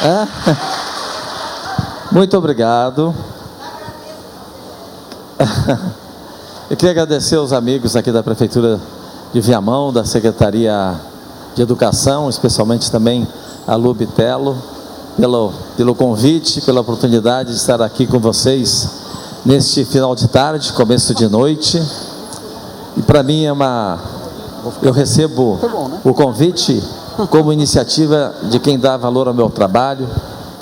É? Muito obrigado. Eu queria agradecer aos amigos aqui da Prefeitura de Viamão, da Secretaria de Educação, especialmente também a Lu Bitelo, pelo convite, pela oportunidade de estar aqui com vocês neste final de tarde, começo de noite. E para mim eu recebo o convite como iniciativa de quem dá valor ao meu trabalho,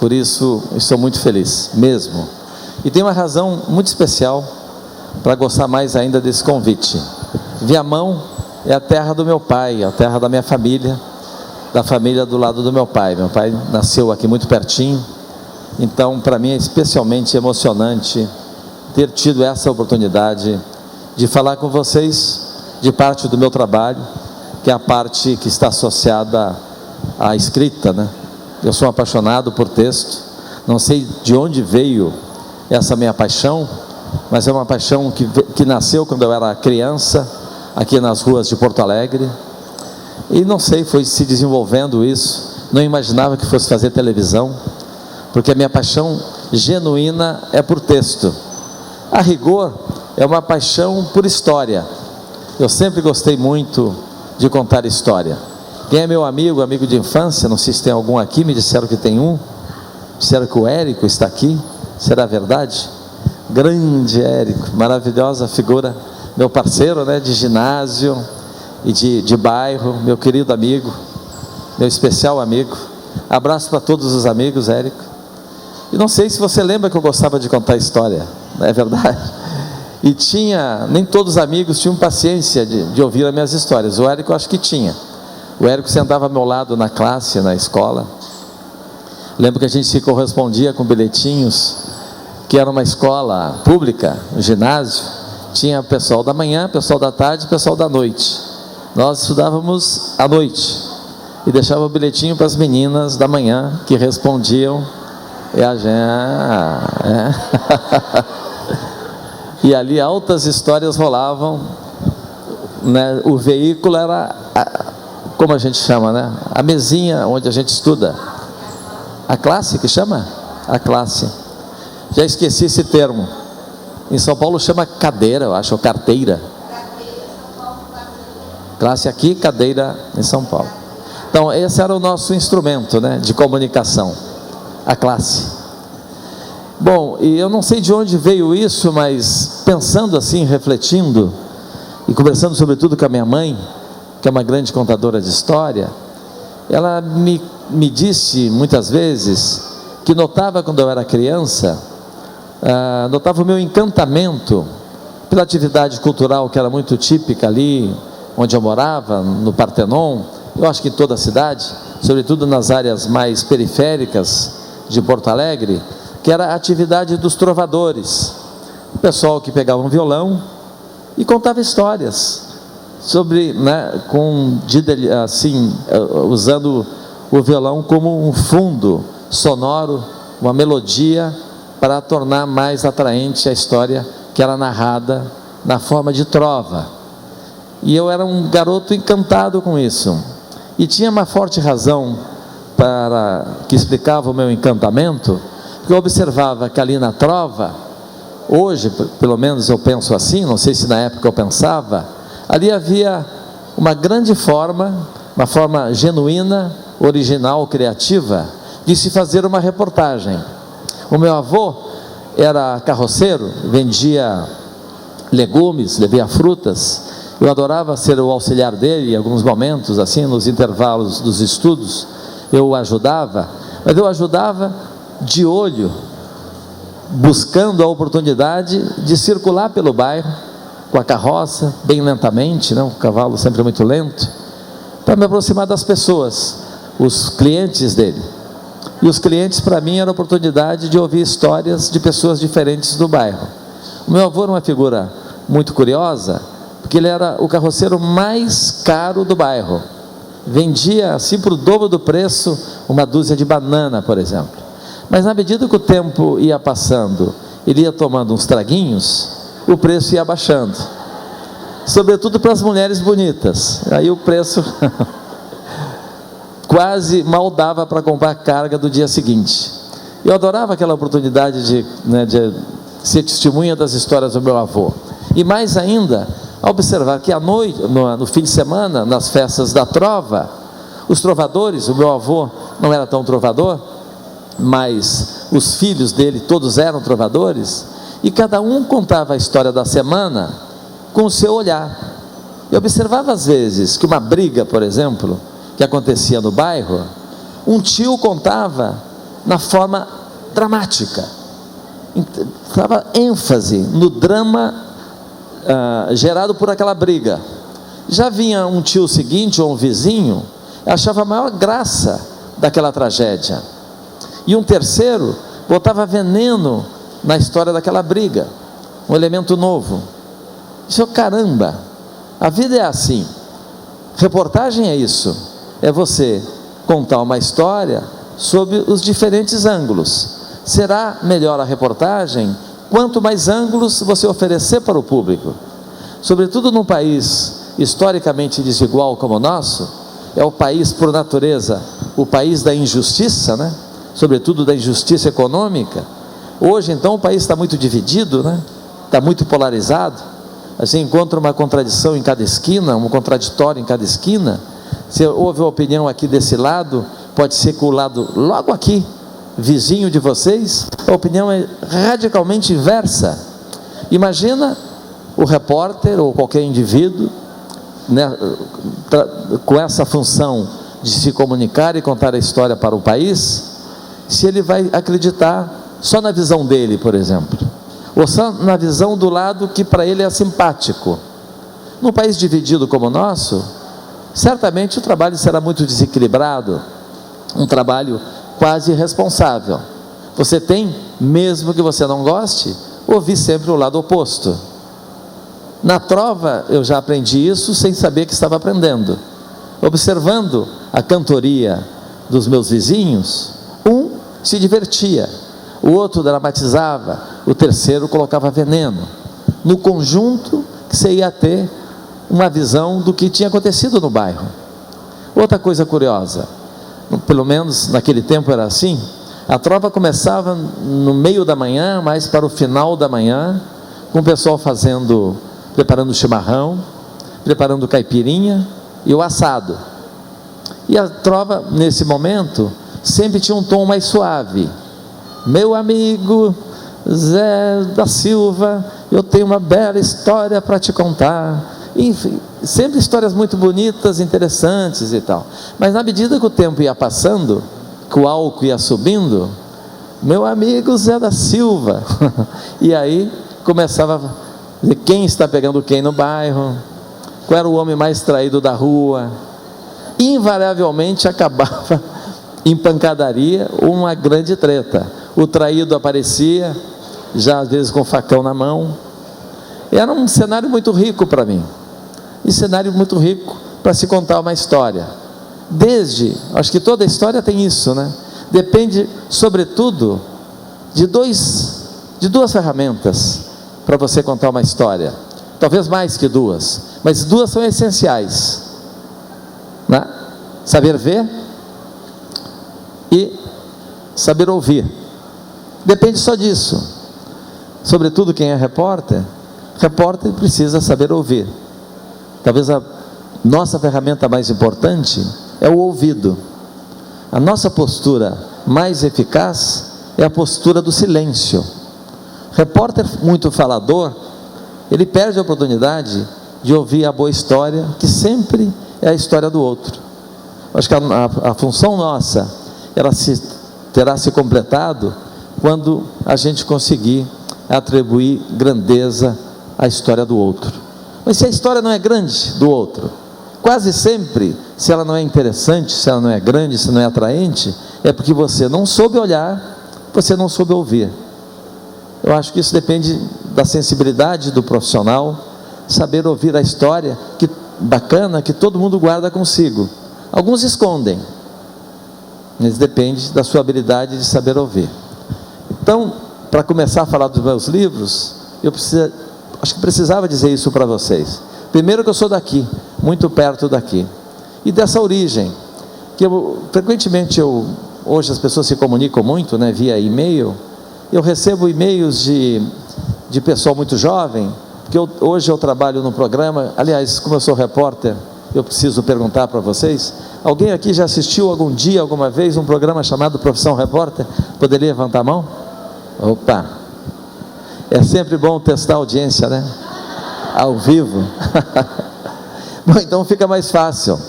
por isso estou muito feliz, mesmo. E tem uma razão muito especial para gostar mais ainda desse convite. Viamão é a terra do meu pai, a terra da minha família, da família do lado do meu pai. Meu pai nasceu aqui muito pertinho, então para mim é especialmente emocionante ter tido essa oportunidade de falar com vocês de parte do meu trabalho, que é a parte que está associada à escrita, né? Eu sou apaixonado por texto, não sei de onde veio essa minha paixão, mas é uma paixão que nasceu quando eu era criança, aqui nas ruas de Porto Alegre, e não sei, foi se desenvolvendo isso, não imaginava que fosse fazer televisão, porque a minha paixão genuína é por texto. A rigor, é uma paixão por história. Eu sempre gostei muito de contar história. Quem é meu amigo de infância, não sei se tem algum aqui, me disseram que tem um, disseram que o Érico está aqui, será verdade? Grande Érico, maravilhosa figura, meu parceiro, né, de ginásio e de bairro, meu querido amigo, meu especial amigo. Abraço para todos os amigos, Érico. E não sei se você lembra que eu gostava de contar história, não é verdade? E nem todos os amigos tinham paciência de ouvir as minhas histórias. O Érico eu acho que tinha. O Érico sentava ao meu lado na classe, na escola. Lembro que a gente se correspondia com bilhetinhos, que era uma escola pública, um ginásio. Tinha pessoal da manhã, pessoal da tarde, pessoal da noite. Nós estudávamos à noite e deixava o bilhetinho para as meninas da manhã, que respondiam. E a gente... E ali altas histórias rolavam, né? O veículo era, como a gente chama, né? A mesinha onde a gente estuda. A classe que chama? A classe. Já esqueci esse termo. Em São Paulo chama cadeira, eu acho, ou carteira. Classe aqui, cadeira em São Paulo. Então, esse era o nosso instrumento, né, de comunicação, a classe. Bom, e eu não sei de onde veio isso, mas pensando assim, refletindo, e conversando sobretudo com a minha mãe, que é uma grande contadora de história, ela me disse muitas vezes que notava quando eu era criança, notava o meu encantamento pela atividade cultural que era muito típica ali onde eu morava, no Partenon, eu acho que em toda a cidade, sobretudo nas áreas mais periféricas de Porto Alegre, que era a atividade dos trovadores, o pessoal que pegava um violão e contava histórias sobre, né, assim, usando o violão como um fundo sonoro, uma melodia para tornar mais atraente a história que era narrada na forma de trova. E eu era um garoto encantado com isso, e tinha uma forte razão que explicava o meu encantamento, porque eu observava que ali na trova, hoje pelo menos eu penso assim, não sei se na época eu pensava, ali havia uma grande forma, uma forma genuína, original, criativa, de se fazer uma reportagem. O meu avô era carroceiro, vendia legumes, vendia frutas. Eu adorava ser o auxiliar dele em alguns momentos, assim, nos intervalos dos estudos, eu o ajudava, mas eu ajudava de olho, buscando a oportunidade de circular pelo bairro, com a carroça, bem lentamente, né? O cavalo sempre muito lento, para me aproximar das pessoas, os clientes dele. E os clientes para mim era a oportunidade de ouvir histórias de pessoas diferentes do bairro. O meu avô era uma figura muito curiosa, porque ele era o carroceiro mais caro do bairro. Vendia assim por o dobro do preço uma dúzia de banana, por exemplo. Mas na medida que o tempo ia passando, ele ia tomando uns traguinhos, o preço ia baixando, sobretudo para as mulheres bonitas. Aí o preço quase mal dava para comprar a carga do dia seguinte. Eu adorava aquela oportunidade de ser testemunha das histórias do meu avô. E mais ainda, observar que à noite, no fim de semana, nas festas da trova, os trovadores, o meu avô não era tão trovador, mas os filhos dele todos eram trovadores, e cada um contava a história da semana com o seu olhar. Eu observava às vezes que uma briga, por exemplo, que acontecia no bairro, um tio contava na forma dramática, dava ênfase no drama gerado por aquela briga. Já vinha um tio seguinte ou um vizinho, achava a maior graça daquela tragédia, e um terceiro botava veneno na história daquela briga, um elemento novo. Isso, caramba, a vida é assim. Reportagem é isso, é você contar uma história sob os diferentes ângulos. Será melhor a reportagem quanto mais ângulos você oferecer para o público, sobretudo num país historicamente desigual como o nosso. É o país, por natureza, o país da injustiça, né? Sobretudo da injustiça econômica. Hoje então o país está muito dividido, né? Está muito polarizado. Você encontra uma contradição em cada esquina, um contraditório em cada esquina. Se houve uma opinião aqui desse lado, pode ser que o lado logo aqui, vizinho de vocês, a opinião é radicalmente inversa. Imagina o repórter ou qualquer indivíduo, né, com essa função de se comunicar e contar a história para o país, se ele vai acreditar só na visão dele, por exemplo, ou só na visão do lado que para ele é simpático. Num país dividido como o nosso, certamente o trabalho será muito desequilibrado, um trabalho quase irresponsável. Você tem, mesmo que você não goste, ouvir sempre o lado oposto. Na trova eu já aprendi isso sem saber que estava aprendendo. Observando a cantoria dos meus vizinhos, um se divertia, o outro dramatizava, o terceiro colocava veneno. No conjunto que você ia ter uma visão do que tinha acontecido no bairro. Outra coisa curiosa, pelo menos naquele tempo era assim, a trova começava no meio da manhã, mais para o final da manhã, com o pessoal preparando chimarrão, preparando caipirinha e o assado. E a trova, nesse momento, sempre tinha um tom mais suave. Meu amigo Zé da Silva, eu tenho uma bela história para te contar. Enfim, sempre histórias muito bonitas, interessantes e tal. Mas na medida que o tempo ia passando, que o álcool ia subindo, meu amigo Zé da Silva, e aí começava a dizer quem está pegando quem no bairro, qual era o homem mais traído da rua. Invariavelmente acabava em pancadaria ou uma grande treta. O traído aparecia, já às vezes com o facão na mão. Era um cenário muito rico para mim, e cenário muito rico para se contar uma história. Acho que toda história tem isso, né? Depende, sobretudo, de duas ferramentas para você contar uma história. Talvez mais que duas, mas duas são essenciais, né? Saber ver e saber ouvir. Depende só disso. Sobretudo quem é repórter precisa saber ouvir. Talvez a nossa ferramenta mais importante é o ouvido. A nossa postura mais eficaz é a postura do silêncio. Repórter muito falador, ele perde a oportunidade de ouvir a boa história, que sempre é a história do outro. Acho que a função nossa, ela terá se completado quando a gente conseguir atribuir grandeza à história do outro. Mas se a história não é grande do outro, quase sempre, se ela não é interessante, se ela não é grande, se não é atraente, é porque você não soube olhar, você não soube ouvir. Eu acho que isso depende da sensibilidade do profissional, saber ouvir a história bacana que todo mundo guarda consigo. Alguns escondem, mas depende da sua habilidade de saber ouvir. Então, para começar a falar dos meus livros, acho que precisava dizer isso para vocês. Primeiro, que eu sou daqui, muito perto daqui, e dessa origem, que frequentemente hoje as pessoas se comunicam muito, né, via e-mail. Eu recebo e-mails de pessoal muito jovem, porque hoje eu trabalho no programa. Aliás, como eu sou repórter, eu preciso perguntar para vocês: alguém aqui já assistiu algum dia, alguma vez, um programa chamado Profissão Repórter? Poderia levantar a mão? Opa! É sempre bom testar a audiência, né? Ao vivo. Bom, então fica mais fácil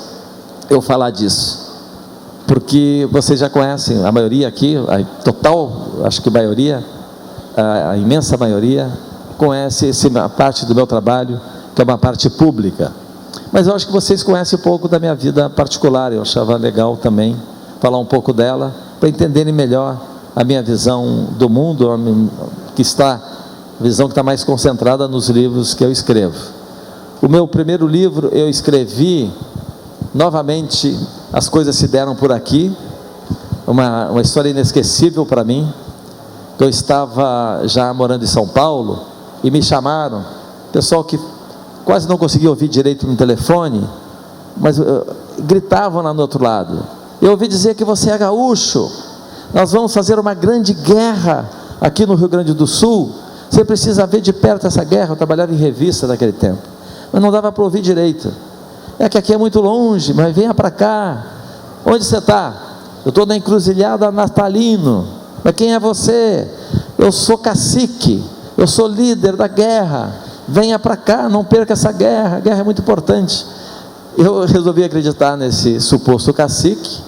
eu falar disso, porque vocês já conhecem, a maioria aqui, a total, acho que a maioria, a imensa maioria, conhece essa parte do meu trabalho, que é uma parte pública. Mas eu acho que vocês conhecem um pouco da minha vida particular. Eu achava legal também falar um pouco dela, para entenderem melhor a minha visão do mundo, a visão que está mais concentrada nos livros que eu escrevo. O meu primeiro livro eu escrevi, novamente, As Coisas Se Deram Por Aqui, uma história inesquecível para mim. Eu estava já morando em São Paulo e me chamaram, pessoal que quase não conseguia ouvir direito no telefone, mas gritavam lá no outro lado. Eu ouvi dizer que você é gaúcho, nós vamos fazer uma grande guerra aqui no Rio Grande do Sul, você precisa ver de perto essa guerra. Eu trabalhava em revista naquele tempo, mas não dava para ouvir direito. É que aqui é muito longe, mas venha para cá. Onde você está? Eu estou na encruzilhada Natalino. Mas quem é você? Eu sou cacique, eu sou líder da guerra, venha para cá, não perca essa guerra, a guerra é muito importante. Eu resolvi acreditar nesse suposto cacique.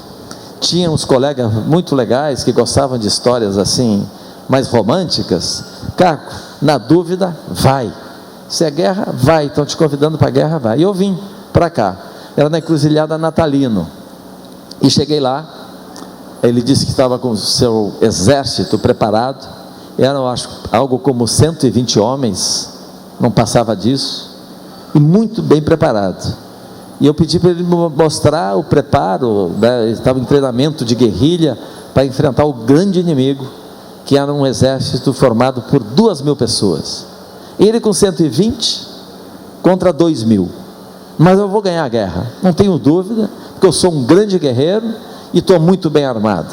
Tinha uns colegas muito legais que gostavam de histórias assim, mais românticas. Caco, na dúvida, vai. Se é guerra, vai. Estão te convidando para a guerra, vai. E eu vim para cá, era na encruzilhada Natalino, e cheguei lá. Ele disse que estava com o seu exército preparado, eram, acho, algo como 120 homens, não passava disso, e muito bem preparado. E eu pedi para ele me mostrar o preparo, né? Ele estava em treinamento de guerrilha para enfrentar o grande inimigo, que era um exército formado por 2.000 pessoas. Ele com 120 contra 2.000. Mas eu vou ganhar a guerra, não tenho dúvida, porque eu sou um grande guerreiro e estou muito bem armado.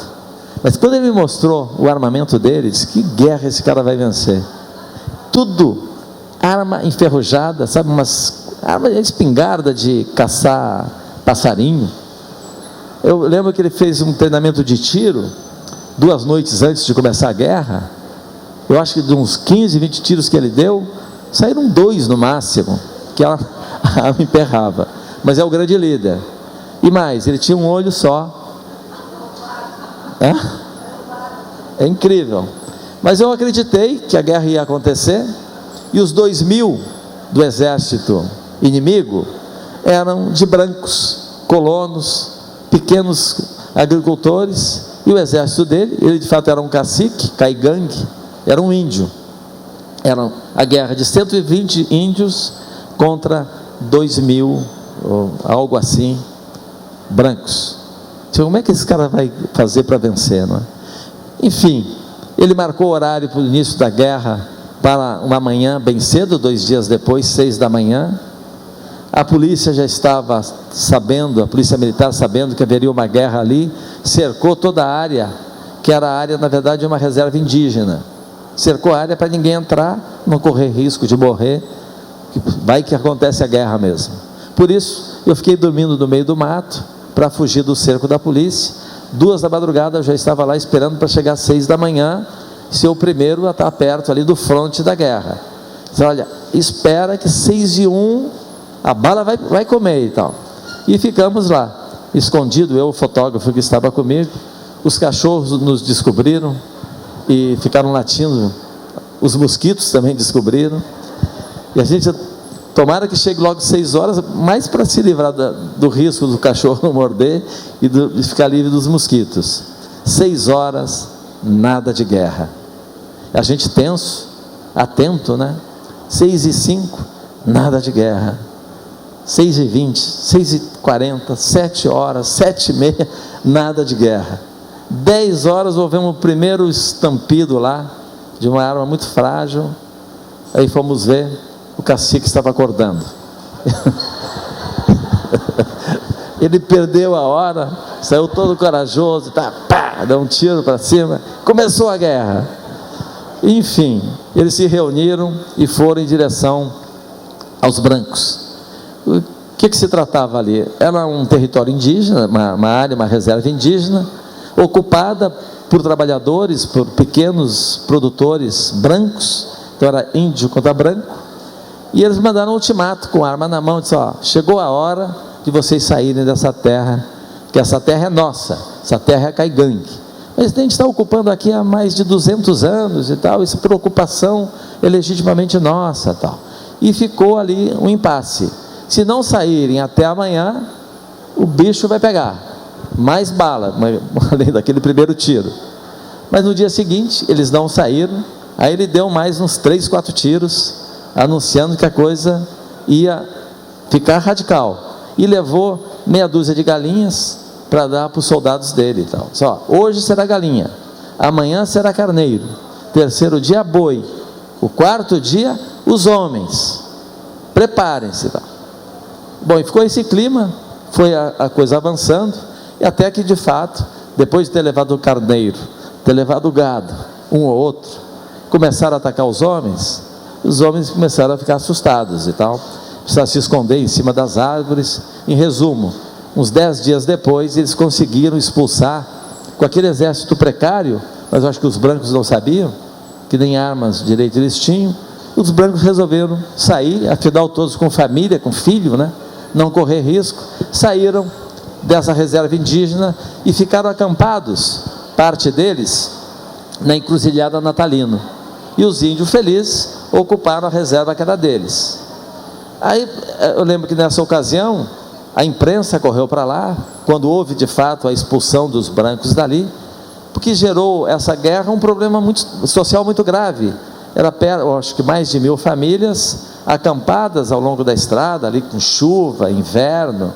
Mas quando ele me mostrou o armamento dele, disse: que guerra esse cara vai vencer? Tudo arma enferrujada, sabe, arma espingarda de caçar passarinho. Eu lembro que ele fez um treinamento de tiro 2 noites antes de começar a guerra. Eu acho que de uns 15, 20 tiros que ele deu, saíram 2 no máximo, que ela me emperrava. Mas é o grande líder. E mais, ele tinha um olho só. É incrível. Mas eu acreditei que a guerra ia acontecer, e os 2.000 do exército inimigo eram de brancos, colonos, pequenos agricultores. E o exército dele, ele de fato era um cacique, caigangue, era um índio. Era a guerra de 120 índios contra 2.000, algo assim, brancos. Então, como é que esse cara vai fazer para vencer, não é? Enfim, ele marcou o horário para o início da guerra para uma manhã bem cedo, 2 dias depois, 6 da manhã. A polícia já estava sabendo, a polícia militar sabendo que haveria uma guerra ali, cercou toda a área, que era a área, na verdade, de uma reserva indígena. Cercou a área para ninguém entrar, não correr risco de morrer, vai que acontece a guerra mesmo. Por isso, eu fiquei dormindo no meio do mato, para fugir do cerco da polícia. 2 da madrugada eu já estava lá esperando para chegar às 6 da manhã, ser o primeiro a estar perto ali do fronte da guerra. Então, olha, espera que 6:01 a bala vai comer e tal. E ficamos lá, escondido, eu, o fotógrafo que estava comigo. Os cachorros nos descobriram e ficaram latindo, os mosquitos também descobriram, e a gente, tomara que chegue logo 6 horas, mais para se livrar do risco do cachorro morder e de ficar livre dos mosquitos. 6 horas, nada de guerra. A gente tenso, atento, né? 6:05, nada de guerra. 6:20, 6:40, 7 horas, 7:30, nada de guerra. 10 horas ouvimos o primeiro estampido lá, de uma arma muito frágil. Aí fomos ver, o cacique estava acordando. Ele perdeu a hora, saiu todo corajoso, tá, pá, deu um tiro para cima, começou a guerra. Enfim, eles se reuniram e foram em direção aos brancos. O que se tratava ali? Era um território indígena, uma área, uma reserva indígena, ocupada por trabalhadores, por pequenos produtores brancos. Então era índio contra branco, e eles mandaram um ultimato com arma na mão, disse: ó, chegou a hora de vocês saírem dessa terra, que essa terra é nossa, essa terra é caigangue, mas a gente está ocupando aqui há mais de 200 anos e tal, essa preocupação é legitimamente nossa, tal. E ficou ali um impasse. Se não saírem até amanhã, o bicho vai pegar, mais bala, além daquele primeiro tiro. Mas no dia seguinte, eles não saíram. Aí ele deu mais uns 3, 4 tiros, anunciando que a coisa ia ficar radical. E levou meia dúzia de galinhas para dar para os soldados dele. Então, só, hoje será galinha, amanhã será carneiro, terceiro dia boi, o quarto dia os homens. Preparem-se. Então. Bom, e ficou esse clima, foi a coisa avançando, e até que de fato, depois de ter levado o carneiro, ter levado o gado, um ou outro, começaram a atacar os homens começaram a ficar assustados e tal, precisaram se esconder em cima das árvores. Em resumo, uns 10 dias depois, eles conseguiram expulsar, com aquele exército precário, mas eu acho que os brancos não sabiam, que nem armas direito eles tinham. Os brancos resolveram sair, afinal todos com família, com filho, né? Não correr risco, saíram dessa reserva indígena e ficaram acampados, parte deles, na encruzilhada Natalino. E os índios felizes ocuparam a reserva que era deles. Aí eu lembro que nessa ocasião a imprensa correu para lá, quando houve de fato a expulsão dos brancos dali, porque gerou essa guerra um problema social muito grave. Era, eu acho que mais de 1000 famílias acampadas ao longo da estrada, ali com chuva, inverno,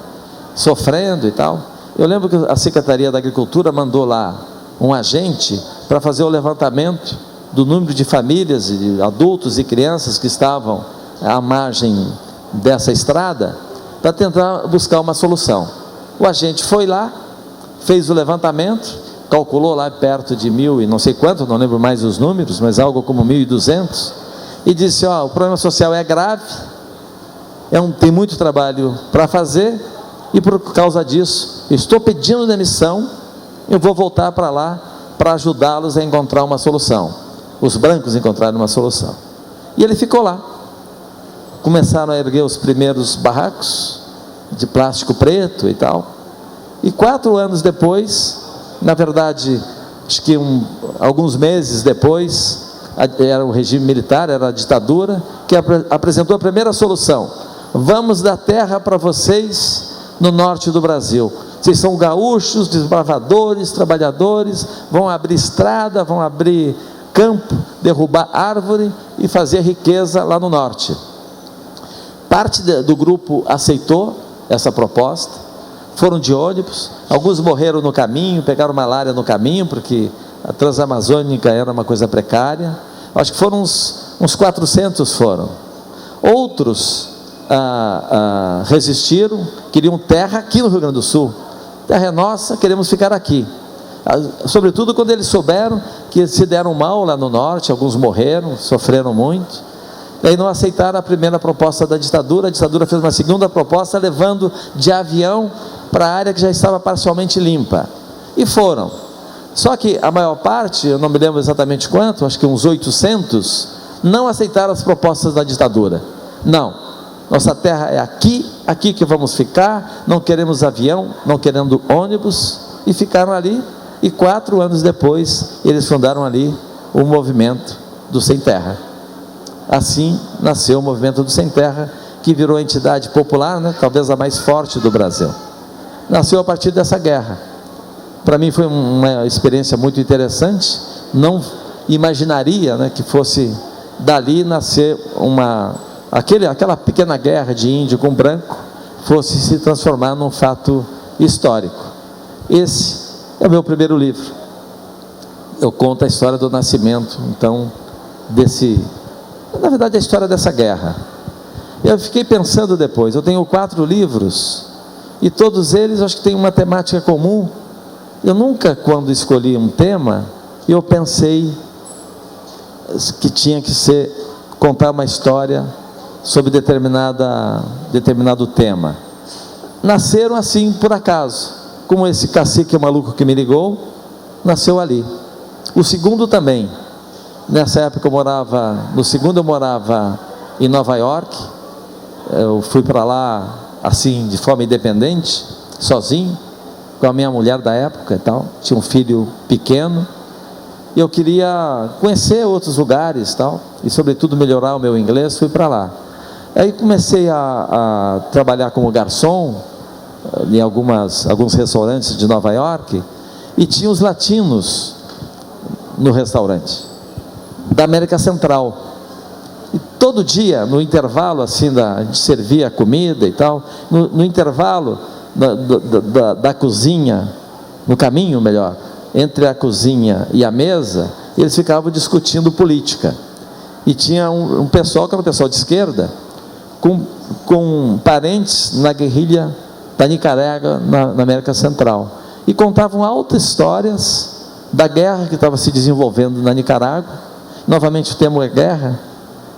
sofrendo e tal. Eu lembro que a Secretaria da Agricultura mandou lá um agente para fazer o levantamento do número de famílias, de adultos e crianças que estavam à margem dessa estrada, para tentar buscar uma solução. O agente foi lá, fez o levantamento, calculou lá perto de 1000 e não sei quanto, não lembro mais os números, mas algo como 1200, e disse: ó, o problema social é grave, tem muito trabalho para fazer, e por causa disso, estou pedindo demissão, eu vou voltar para lá para ajudá-los a encontrar uma solução. Os brancos encontraram uma solução. E ele ficou lá. Começaram a erguer os primeiros barracos de plástico preto e tal. E 4 anos depois, na verdade, acho que alguns meses depois, era o regime militar, era a ditadura, que apresentou a primeira solução: vamos dar terra para vocês no norte do Brasil. Vocês são gaúchos, desbravadores, trabalhadores, vão abrir estrada, vão abrir campo, derrubar árvore e fazer riqueza lá no norte. Parte do grupo aceitou essa proposta, foram de ônibus, alguns morreram no caminho, pegaram malária no caminho, porque a Transamazônica era uma coisa precária. Acho que foram uns 400 foram. Outros resistiram, queriam terra aqui no Rio Grande do Sul. Terra é nossa, queremos ficar aqui. Sobretudo quando eles souberam que se deram mal lá no norte, alguns morreram, sofreram muito. Daí não aceitaram a primeira proposta da ditadura. A ditadura fez uma segunda proposta, levando de avião para a área que já estava parcialmente limpa, e foram. Só que a maior parte, eu não me lembro exatamente quanto, acho que uns 800, não aceitaram as propostas da ditadura. Não, nossa terra é aqui que vamos ficar, não queremos avião, não querendo ônibus, e ficaram ali. E 4 anos depois, eles fundaram ali o movimento do Sem Terra. Assim nasceu o movimento do Sem Terra, que virou a entidade popular, né, talvez a mais forte do Brasil. Nasceu a partir dessa guerra. Para mim foi uma experiência muito interessante. Não imaginaria, né, que fosse dali nascer aquela pequena guerra de índio com branco fosse se transformar num fato histórico. Esse é o meu primeiro livro. Eu conto a história do nascimento, então, na verdade, a história dessa guerra. Eu fiquei pensando depois, eu tenho 4 livros e todos eles acho que têm uma temática comum. Eu nunca, quando escolhi um tema, eu pensei que tinha que contar uma história sobre determinado tema. Nasceram assim por acaso, como esse cacique maluco que me ligou, nasceu ali. O segundo também. Nessa época no segundo eu morava em Nova York. Eu fui para lá assim de forma independente, sozinho, com a minha mulher da época e tal. Tinha um filho pequeno e eu queria conhecer outros lugares tal, e sobretudo melhorar o meu inglês. Fui para lá. Aí comecei a trabalhar como garçom em alguns restaurantes de Nova York, e tinha os latinos no restaurante da América Central. E todo dia, no intervalo assim, a gente servia a comida e tal, no intervalo da cozinha, no caminho melhor, entre a cozinha e a mesa, eles ficavam discutindo política. E tinha um pessoal que era um pessoal de esquerda, com parentes na guerrilha da Nicarágua, na América Central, e contavam altas histórias da guerra que estava se desenvolvendo na Nicarágua. Novamente o termo é guerra,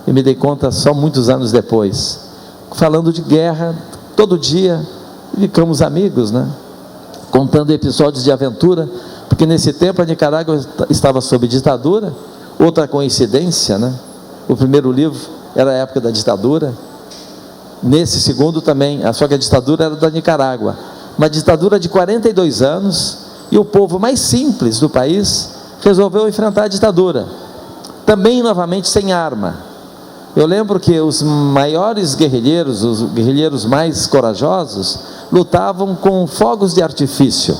eu me dei conta só muitos anos depois, falando de guerra todo dia. Ficamos amigos, né? Contando episódios de aventura, porque nesse tempo a Nicarágua estava sob ditadura. Outra coincidência, né? O primeiro livro era a época da ditadura, nesse segundo também, só que a ditadura era da Nicarágua, uma ditadura de 42 anos, e o povo mais simples do país resolveu enfrentar a ditadura, também novamente sem arma. Eu lembro que os maiores guerrilheiros, os guerrilheiros mais corajosos, lutavam com fogos de artifício,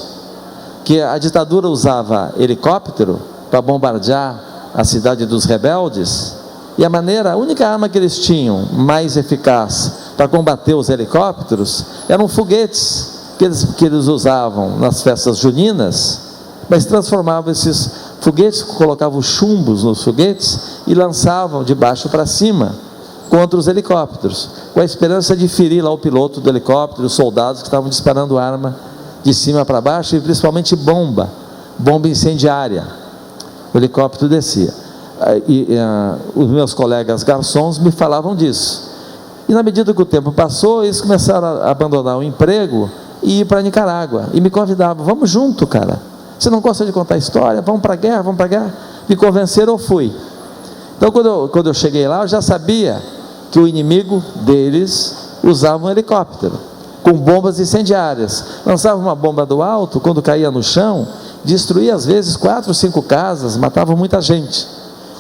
que a ditadura usava helicóptero para bombardear a cidade dos rebeldes, e a única arma que eles tinham mais eficaz para combater os helicópteros eram foguetes que eles usavam nas festas juninas, mas transformavam esses foguetes, colocavam chumbos nos foguetes e lançavam de baixo para cima contra os helicópteros, com a esperança de ferir lá o piloto do helicóptero, os soldados que estavam disparando arma de cima para baixo, e principalmente bomba incendiária. O helicóptero descia. Os meus colegas garçons me falavam disso, e na medida que o tempo passou, eles começaram a abandonar o emprego e ir para a Nicarágua, e me convidavam: vamos junto, cara, você não gosta de contar história? Vamos para a guerra, vamos para a guerra. Me convenceram, eu fui. Então quando eu cheguei lá, eu já sabia que o inimigo deles usava um helicóptero com bombas incendiárias. Lançava uma bomba do alto, quando caía no chão, destruía às vezes 4 ou 5 casas, matava muita gente.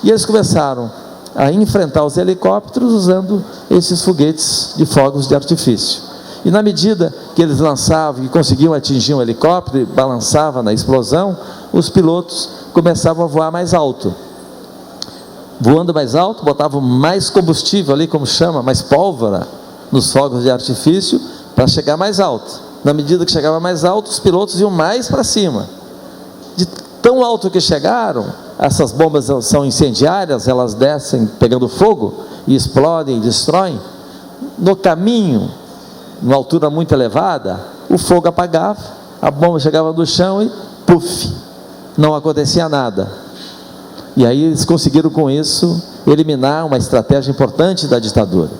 E eles começaram a enfrentar os helicópteros usando esses foguetes de fogos de artifício. E na medida que eles lançavam e conseguiam atingir um helicóptero e balançava na explosão, os pilotos começavam a voar mais alto. Voando mais alto, botavam mais combustível ali, como chama, mais pólvora nos fogos de artifício, para chegar mais alto. Na medida que chegava mais alto, os pilotos iam mais para cima. De tão alto que chegaram, essas bombas são incendiárias, elas descem pegando fogo e explodem e destroem. No caminho, numa altura muito elevada, o fogo apagava, a bomba chegava no chão e puf, não acontecia nada. E aí eles conseguiram com isso eliminar uma estratégia importante da ditadura.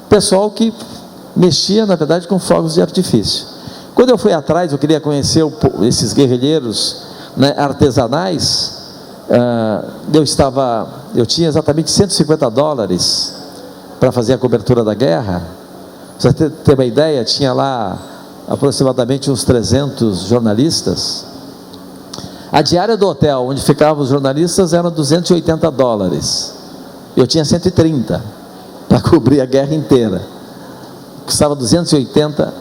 Pessoal que mexia na verdade com fogos de artifício. Quando eu fui atrás, eu queria conhecer esses guerrilheiros, né, artesanais. Eu tinha exatamente $150 para fazer a cobertura da guerra. Para você ter uma ideia, tinha lá aproximadamente uns 300 jornalistas. A diária do hotel onde ficavam os jornalistas era $280. Eu tinha 130 para cobrir a guerra inteira. Custava 280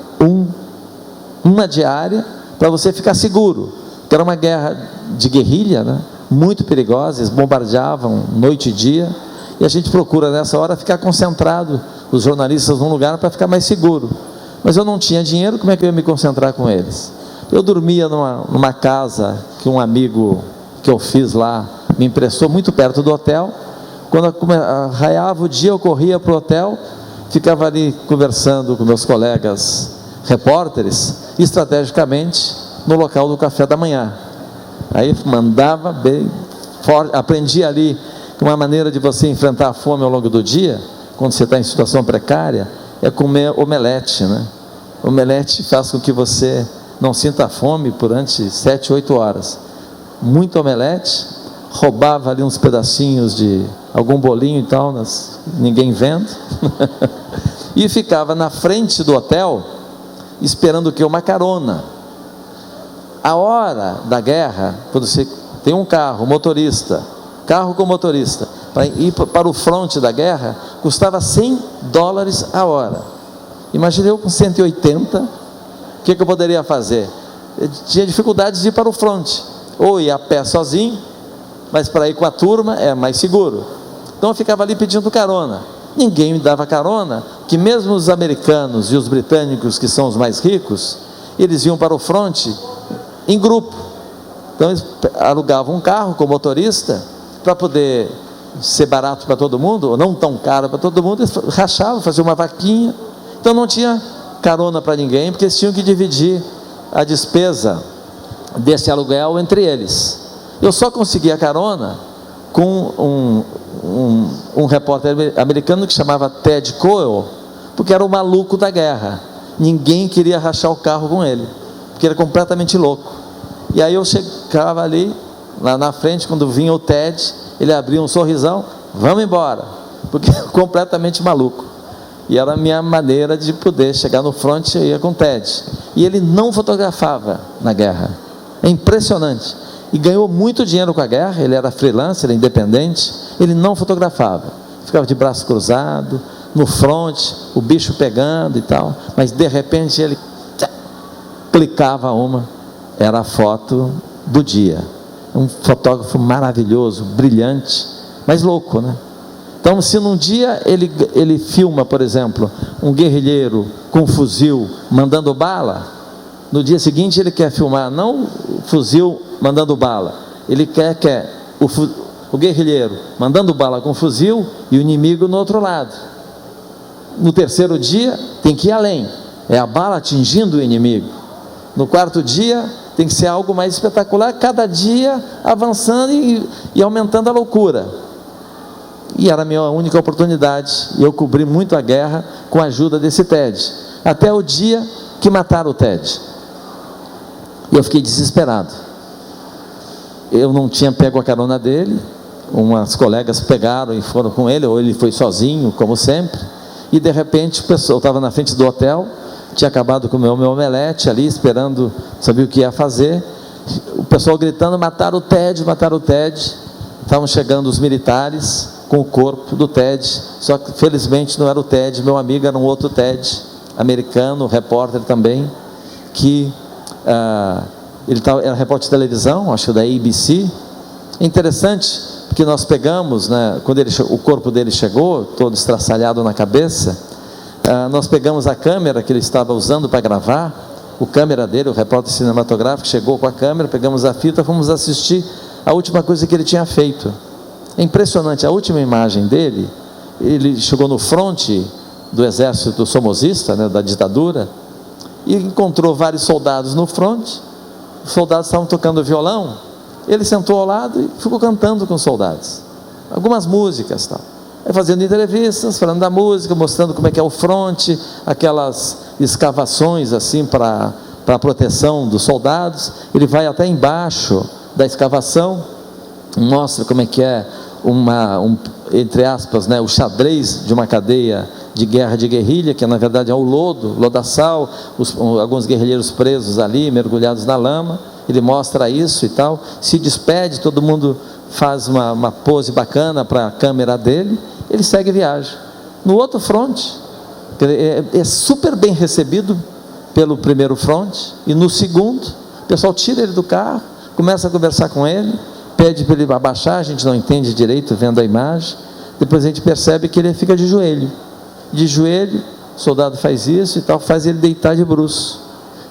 uma diária, para você ficar seguro, que era uma guerra de guerrilha, né? Muito perigosa. Eles bombardeavam noite e dia, e a gente procura nessa hora ficar concentrado, os jornalistas, num lugar para ficar mais seguro. Mas eu não tinha dinheiro, como é que eu ia me concentrar com eles? Eu dormia numa casa que um amigo que eu fiz lá me emprestou, muito perto do hotel. Quando raiava o dia, eu corria para o hotel, ficava ali conversando com meus colegas repórteres estrategicamente no local do café da manhã. Aí mandava bem forte, aprendia ali uma maneira de você enfrentar a fome ao longo do dia, quando você está em situação precária, é comer omelete, né? Omelete faz com que você não sinta fome durante 7, 8 horas. Muito omelete, roubava ali uns pedacinhos de algum bolinho e tal, ninguém vendo, e ficava na frente do hotel, esperando o que? Uma carona. A hora da guerra, quando você tem um carro com motorista, para ir para o fronte da guerra, custava $100 a hora. Imagine eu com 180, o que eu poderia fazer? Eu tinha dificuldades de ir para o fronte, ou ir a pé sozinho, mas para ir com a turma é mais seguro. Então eu ficava ali pedindo carona. Ninguém me dava carona, que mesmo os americanos e os britânicos, que são os mais ricos, eles iam para o fronte em grupo. Então eles alugavam um carro com motorista, para poder ser barato para todo mundo, ou não tão caro para todo mundo, eles rachavam, faziam uma vaquinha. Então não tinha carona para ninguém, porque eles tinham que dividir a despesa desse aluguel entre eles. Eu só consegui a carona com um repórter americano que chamava Ted Kohl, porque era o maluco da guerra. Ninguém queria rachar o carro com ele, porque ele era completamente louco. E aí eu chegava ali, lá na frente, quando vinha o Ted, ele abria um sorrisão, vamos embora, porque completamente maluco. E era a minha maneira de poder chegar no front, eu ia com o Ted. E ele não fotografava na guerra. É impressionante. E ganhou muito dinheiro com a guerra, ele era freelancer, era independente, ele não fotografava. Ficava de braço cruzado, no front, o bicho pegando e tal. Mas de repente ele clicava uma, era a foto do dia. Um fotógrafo maravilhoso, brilhante, mas louco, né? Então, se num dia ele filma, por exemplo, um guerrilheiro com um fuzil mandando bala, no dia seguinte ele quer filmar não o fuzil mandando bala, ele quer o guerrilheiro mandando bala com fuzil e o inimigo no outro lado. No terceiro dia tem que ir além, é a bala atingindo o inimigo. No quarto dia tem que ser algo mais espetacular, cada dia avançando e aumentando a loucura. E era a minha única oportunidade, e eu cobri muito a guerra com a ajuda desse Ted, até o dia que mataram o Ted. E eu fiquei desesperado. Eu não tinha pego a carona dele, umas colegas pegaram e foram com ele, ou ele foi sozinho, como sempre, e de repente eu estava na frente do hotel, tinha acabado com o meu omelete ali, esperando, sabia o que ia fazer, o pessoal gritando, mataram o Ted, mataram o Ted. Estavam chegando os militares com o corpo do Ted, só que felizmente não era o Ted, meu amigo era um outro Ted, americano, repórter também, que era repórter de televisão, acho da ABC. É interessante, porque nós pegamos, né, quando o corpo dele chegou, todo estraçalhado na cabeça, nós pegamos a câmera que ele estava usando para gravar, o câmera dele, o repórter cinematográfico, chegou com a câmera, pegamos a fita, fomos assistir a última coisa que ele tinha feito. É impressionante, a última imagem dele, ele chegou no fronte do exército somozista, né, da ditadura, e encontrou vários soldados no fronte. Os soldados estavam tocando violão, ele sentou ao lado e ficou cantando com os soldados, algumas músicas, tal. Fazendo entrevistas, falando da música, mostrando como é que é o fronte, aquelas escavações assim para a proteção dos soldados. Ele vai até embaixo da escavação, mostra como é que é entre aspas, né, o xadrez de uma cadeia de guerra de guerrilha, que na verdade é o lodaçal, alguns guerrilheiros presos ali, mergulhados na lama. Ele mostra isso e tal, se despede, todo mundo faz uma pose bacana para a câmera dele, ele segue viagem. No outro fronte, é super bem recebido pelo primeiro fronte, e no segundo, o pessoal tira ele do carro, começa a conversar com ele, pede para ele abaixar, a gente não entende direito vendo a imagem, depois a gente percebe que ele fica de joelho, o soldado faz isso e tal, faz ele deitar de bruços,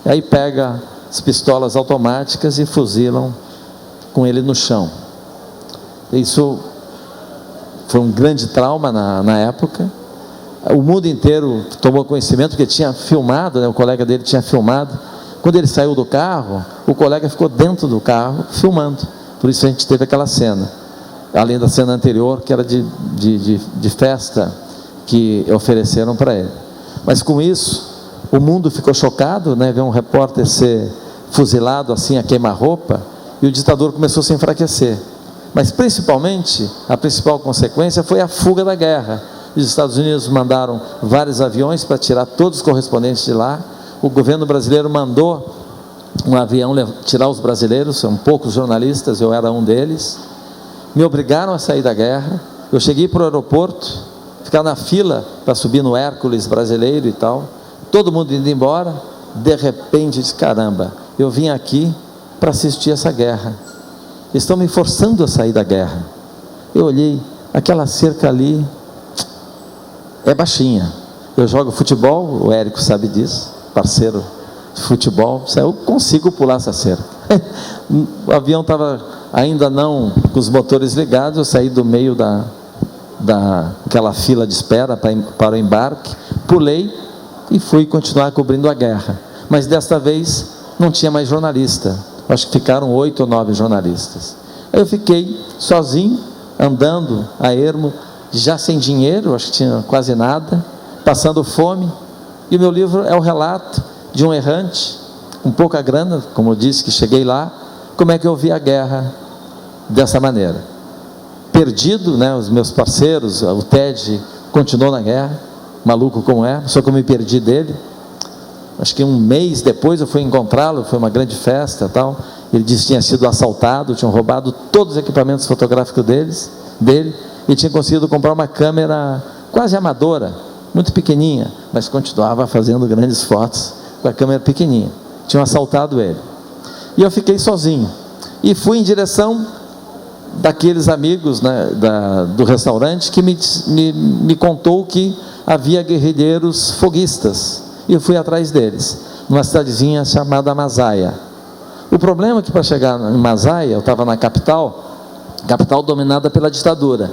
aí pega as pistolas automáticas e fuzilam com ele no chão. Isso foi um grande trauma na época. O mundo inteiro tomou conhecimento, porque tinha filmado, né? O colega dele tinha filmado. Quando ele saiu do carro, o colega ficou dentro do carro filmando. Por isso a gente teve aquela cena, além da cena anterior, que era de festa que ofereceram para ele. Mas com isso, o mundo ficou chocado, né? Ver um repórter ser fuzilado assim a queima-roupa, e o ditador começou a se enfraquecer. Mas principalmente, a principal consequência foi a fuga da guerra. Os Estados Unidos mandaram vários aviões para tirar todos os correspondentes de lá. O governo brasileiro mandou um avião tirar os brasileiros, são poucos jornalistas, eu era um deles. Me obrigaram a sair da guerra. Eu cheguei para o aeroporto, ficar na fila para subir no Hércules brasileiro e tal, todo mundo indo embora. De repente, disse: caramba, eu vim aqui para assistir essa guerra, estão me forçando a sair da guerra. Eu olhei, aquela cerca ali é baixinha, eu jogo futebol, o Érico sabe disso, parceiro de futebol, eu consigo pular essa cerca. O avião estava ainda não com os motores ligados, eu saí do meio daquela fila de espera para o embarque, pulei e fui continuar cobrindo a guerra. Mas desta vez não tinha mais jornalista, acho que ficaram 8 ou 9 jornalistas. Aí eu fiquei sozinho, andando a ermo, já sem dinheiro, acho que tinha quase nada, passando fome. E o meu livro é o relato de um errante, com pouca grana, como eu disse que cheguei lá, como é que eu vi a guerra dessa maneira. Perdido, né, os meus parceiros, o Ted continuou na guerra, maluco como é, só que eu me perdi dele. Acho que um mês depois eu fui encontrá-lo, foi uma grande festa e tal. Ele disse que tinha sido assaltado, tinham roubado todos os equipamentos fotográficos dele, e tinha conseguido comprar uma câmera quase amadora, muito pequenininha, mas continuava fazendo grandes fotos com a câmera pequenininha. Tinham assaltado ele. E eu fiquei sozinho, e fui em direção daqueles amigos, né, do restaurante, que me contou que havia guerrilheiros foguistas, e eu fui atrás deles, numa cidadezinha chamada Massaia. O problema é que para chegar em Massaia, eu estava na capital dominada pela ditadura.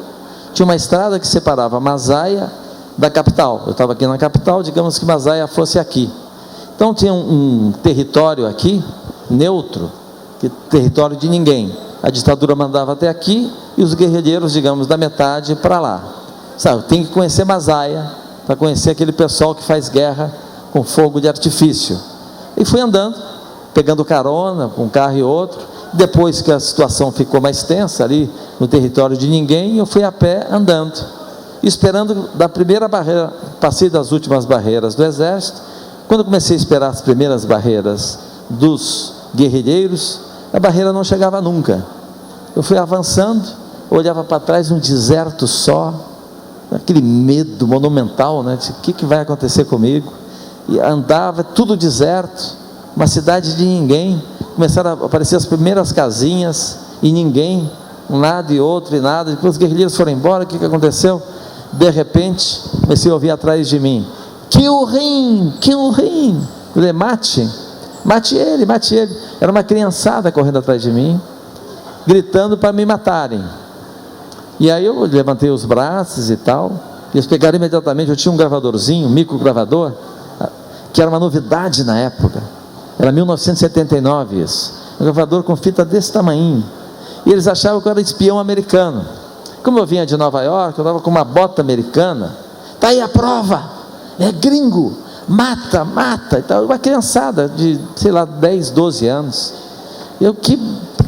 Tinha uma estrada que separava Massaia da capital. Eu estava aqui na capital, digamos que Massaia fosse aqui. Então tinha um território aqui, neutro, que território de ninguém. A ditadura mandava até aqui, e os guerrilheiros, digamos, da metade para lá. Sabe, tem que conhecer Massaia, para conhecer aquele pessoal que faz guerra com fogo de artifício. E fui andando, pegando carona com um carro e outro. Depois que a situação ficou mais tensa ali no território de ninguém, eu fui a pé andando, esperando da primeira barreira. Passei das últimas barreiras do exército. Quando comecei a esperar as primeiras barreiras dos guerrilheiros, a barreira não chegava nunca. Eu fui avançando, olhava para trás, um deserto só, aquele medo monumental, né? O que vai acontecer comigo? E andava, tudo deserto, uma cidade de ninguém. Começaram a aparecer as primeiras casinhas, e ninguém, um lado e outro e nada. Depois os guerrilheiros foram embora. O que aconteceu? De repente, comecei a ouvir atrás de mim: Kyurin, Kyurin. Eu falei: mate ele. Era uma criançada correndo atrás de mim, gritando para me matarem. E aí eu levantei os braços e tal, e eles pegaram imediatamente. Eu tinha um gravadorzinho, um microgravador, que era uma novidade na época. Era 1979 isso, um gravador com fita desse tamanho, e eles achavam que eu era espião americano. Como eu vinha de Nova York, eu estava com uma bota americana. Está aí a prova, é gringo, mata, e tal. Uma criançada de, sei lá, 10, 12 anos. Eu: que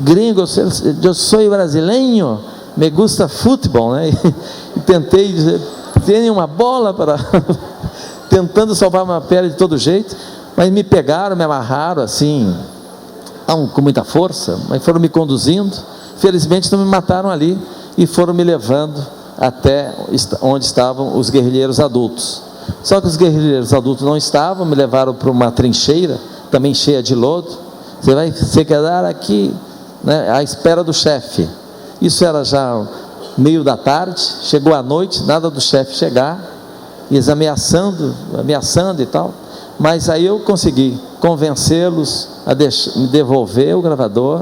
gringo, eu sou brasileiro, me gusta futebol, né? E tentei dizer: tem uma bola para... tentando salvar uma pele de todo jeito. Mas me pegaram, me amarraram assim, com muita força, mas foram me conduzindo. Felizmente não me mataram ali, e foram me levando até onde estavam os guerrilheiros adultos. Só que os guerrilheiros adultos não estavam, me levaram para uma trincheira, também cheia de lodo. Você vai se quedar aqui, né, à espera do chefe. Isso era já meio da tarde, chegou a noite, nada do chefe chegar, e eles ameaçando e tal. Mas aí eu consegui convencê-los a me devolver o gravador.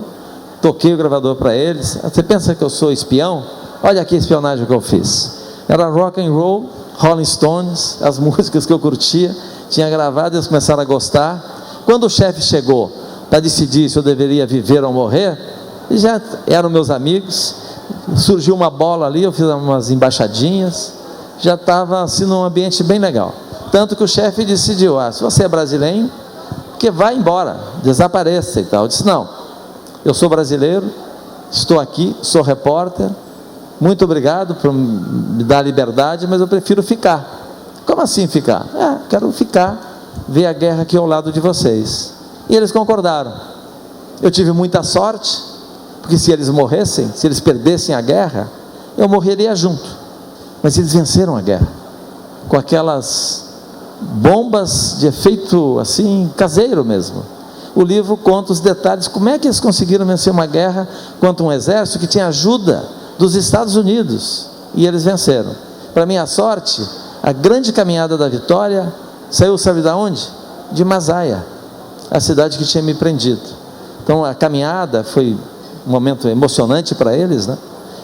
Toquei o gravador para eles. Você pensa que eu sou espião? Olha aqui a espionagem que eu fiz. Era rock and roll Rolling Stones, as músicas que eu curtia, tinha gravado, eles começaram a gostar. Quando o chefe chegou para decidir se eu deveria viver ou morrer, eles já eram meus amigos, surgiu uma bola ali, eu fiz umas embaixadinhas, já estava assim num ambiente bem legal. Tanto que o chefe decidiu, se você é brasileiro, que vai embora, desapareça e tal. Eu disse, não, eu sou brasileiro, estou aqui, sou repórter, muito obrigado por me dar liberdade, mas eu prefiro ficar. Como assim ficar? Quero ficar, ver a guerra aqui ao lado de vocês. E eles concordaram. Eu tive muita sorte, porque se eles morressem, se eles perdessem a guerra, eu morreria junto. Mas eles venceram a guerra, com aquelas bombas de efeito assim, caseiro mesmo. O livro conta os detalhes, como é que eles conseguiram vencer uma guerra contra um exército que tinha ajuda dos Estados Unidos, e eles venceram. Para minha sorte, a grande caminhada da vitória saiu, sabe de onde? De Massaia, a cidade que tinha me prendido. Então a caminhada foi um momento emocionante para eles, né?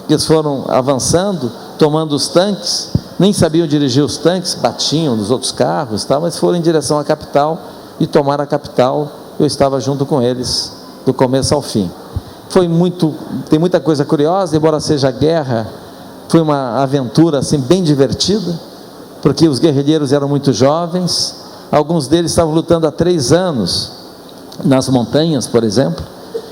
Eles foram avançando, tomando os tanques, nem sabiam dirigir os tanques, batiam nos outros carros, tal, mas foram em direção à capital e tomaram a capital. Eu estava junto com eles do começo ao fim. Tem muita coisa curiosa, embora seja guerra, foi uma aventura assim bem divertida, porque os guerrilheiros eram muito jovens, alguns deles estavam lutando há 3 anos nas montanhas, por exemplo,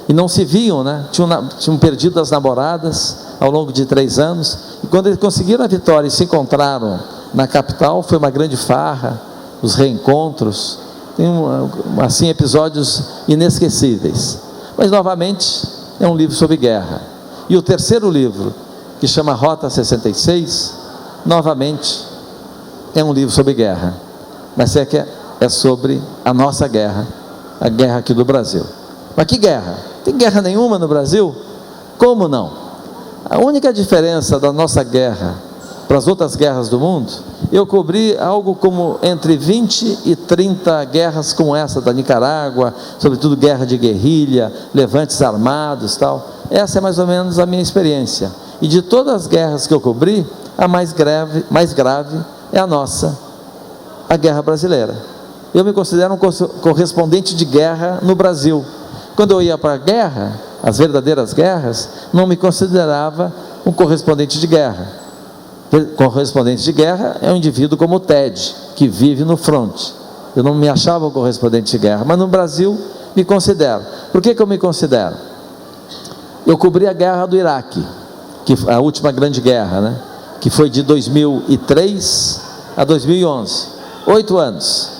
e não se viam, né? Tinham perdido as namoradas ao longo de 3 anos, e quando eles conseguiram a vitória e se encontraram na capital, foi uma grande farra, os reencontros, tem assim episódios inesquecíveis. Mas novamente é um livro sobre guerra. E o terceiro livro, que chama Rota 66, novamente é um livro sobre guerra, mas é sobre a nossa guerra, a guerra aqui do Brasil. Mas que guerra? Tem guerra nenhuma no Brasil? Como não? A única diferença da nossa guerra para as outras guerras do mundo, eu cobri algo como entre 20 e 30 guerras como essa da Nicarágua, sobretudo guerra de guerrilha, levantes armados, tal. Essa é mais ou menos a minha experiência. E de todas as guerras que eu cobri, a mais grave é a nossa, a guerra brasileira. Eu me considero um correspondente de guerra no Brasil. Quando eu ia para a guerra, as verdadeiras guerras, não me considerava um correspondente de guerra. Correspondente de guerra é um indivíduo como o Ted, que vive no fronte. Eu não me achava um correspondente de guerra, mas no Brasil me considero. Por que eu me considero? Eu cobri a guerra do Iraque, que a última grande guerra, né? Que foi de 2003 a 2011, 8 anos.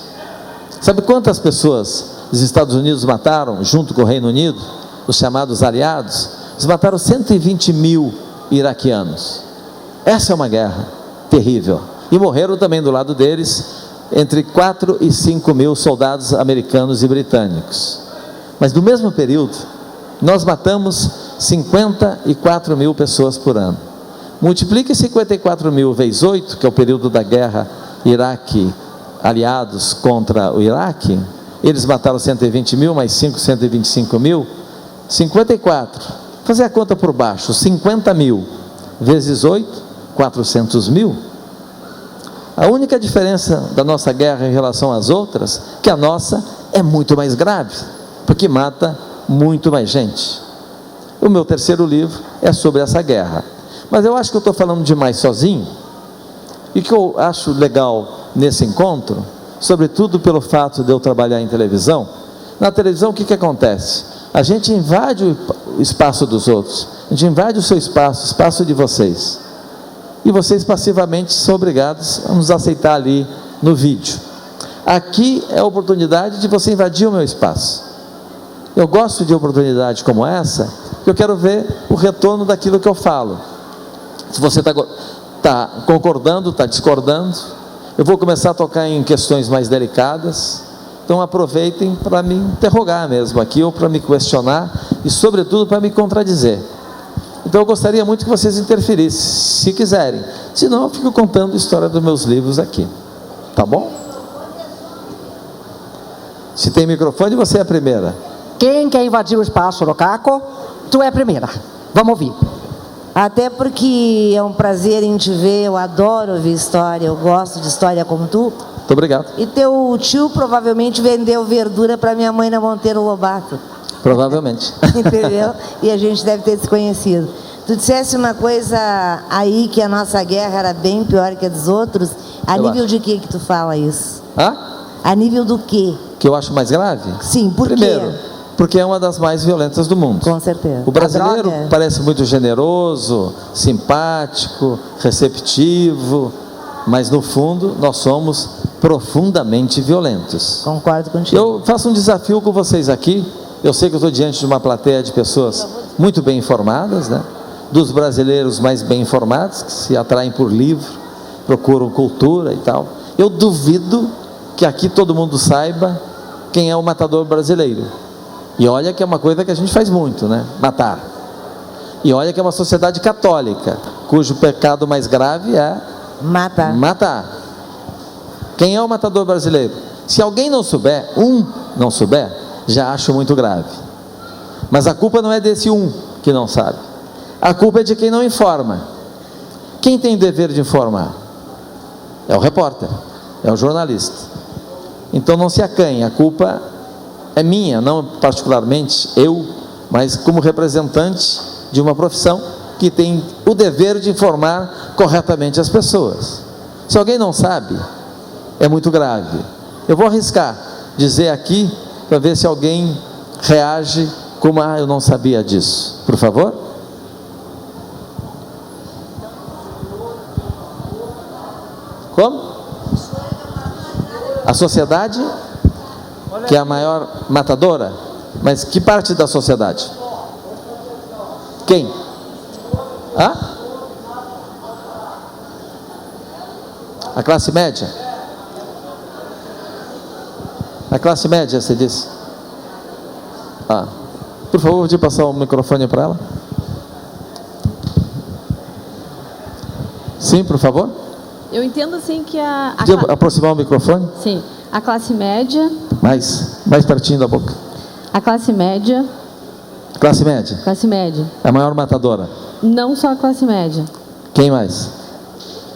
Sabe quantas pessoas os Estados Unidos mataram junto com o Reino Unido, os chamados aliados? Eles mataram 120 mil iraquianos. Essa é uma guerra terrível. E morreram também do lado deles entre 4 e 5 mil soldados americanos e britânicos. Mas no mesmo período, nós matamos 54 mil pessoas por ano. Multiplique 54 mil vezes 8, que é o período da guerra Iraque, aliados contra o Iraque. Eles mataram 120 mil, mais 5, 125 mil, 54. Fazer a conta por baixo, 50 mil vezes 8, 400 mil. A única diferença da nossa guerra em relação às outras, que a nossa é muito mais grave, porque mata muito mais gente. O meu terceiro livro é sobre essa guerra, mas eu acho que eu estou falando demais sozinho, e o que eu acho legal nesse encontro, sobretudo pelo fato de eu trabalhar em televisão. Na televisão o que acontece? A gente invade o espaço dos outros, a gente invade o seu espaço, o espaço de vocês, e vocês passivamente são obrigados a nos aceitar ali no vídeo. Aqui é a oportunidade de você invadir o meu espaço. Eu gosto de oportunidade como essa, porque eu quero ver o retorno daquilo que eu falo. Se você está concordando, está discordando, eu vou começar a tocar em questões mais delicadas, então aproveitem para me interrogar mesmo aqui, ou para me questionar, e sobretudo para me contradizer. Então eu gostaria muito que vocês interferissem, se quiserem. Senão eu fico contando a história dos meus livros aqui. Tá bom? Se tem microfone, você é a primeira. Quem quer invadir o espaço do Caco? Tu é a primeira. Vamos ouvir. Até porque é um prazer em te ver, eu adoro ouvir história, eu gosto de história como tu. Muito obrigado. E teu tio provavelmente vendeu verdura para minha mãe na Monteiro Lobato. Provavelmente. Entendeu? E a gente deve ter se conhecido. Tu dissesse uma coisa aí, que a nossa guerra era bem pior que a dos outros. A nível de que tu fala isso? Hã? A nível do quê? Que eu acho mais grave? Sim, por Primeiro, quê? porque é uma das mais violentas do mundo. Com certeza. O brasileiro A droga? parece muito generoso, simpático, receptivo, mas no fundo nós somos profundamente violentos. Concordo contigo. Eu faço um desafio com vocês aqui. Eu sei que eu estou diante de uma plateia de pessoas muito bem informadas, né? Dos brasileiros mais bem informados, que se atraem por livro, procuram cultura e tal. Eu duvido que aqui todo mundo saiba quem é o matador brasileiro. E olha que é uma coisa que a gente faz muito, né? Matar. E olha que é uma sociedade católica, cujo pecado mais grave é matar. Quem é o matador brasileiro? Se alguém não souber, não souber, já acho muito grave. Mas a culpa não é desse que não sabe. A culpa é de quem não informa. Quem tem dever de informar? É o repórter, é o jornalista. Então não se acanhe, a culpa é minha, não particularmente eu, mas como representante de uma profissão que tem o dever de informar corretamente as pessoas. Se alguém não sabe, é muito grave. Eu vou arriscar dizer aqui, para ver se alguém reage como, eu não sabia disso. Por favor? Como? A sociedade, que é a maior matadora? Mas que parte da sociedade? Quem? Hã? A classe média? A classe média, você disse? Por favor, vou te passar o microfone para ela. Sim, por favor. Eu entendo assim que Podia aproximar o microfone? Sim, a classe média. Mais pertinho da boca. A classe média. Classe média? Classe média. É a maior matadora? Não só a classe média. Quem mais?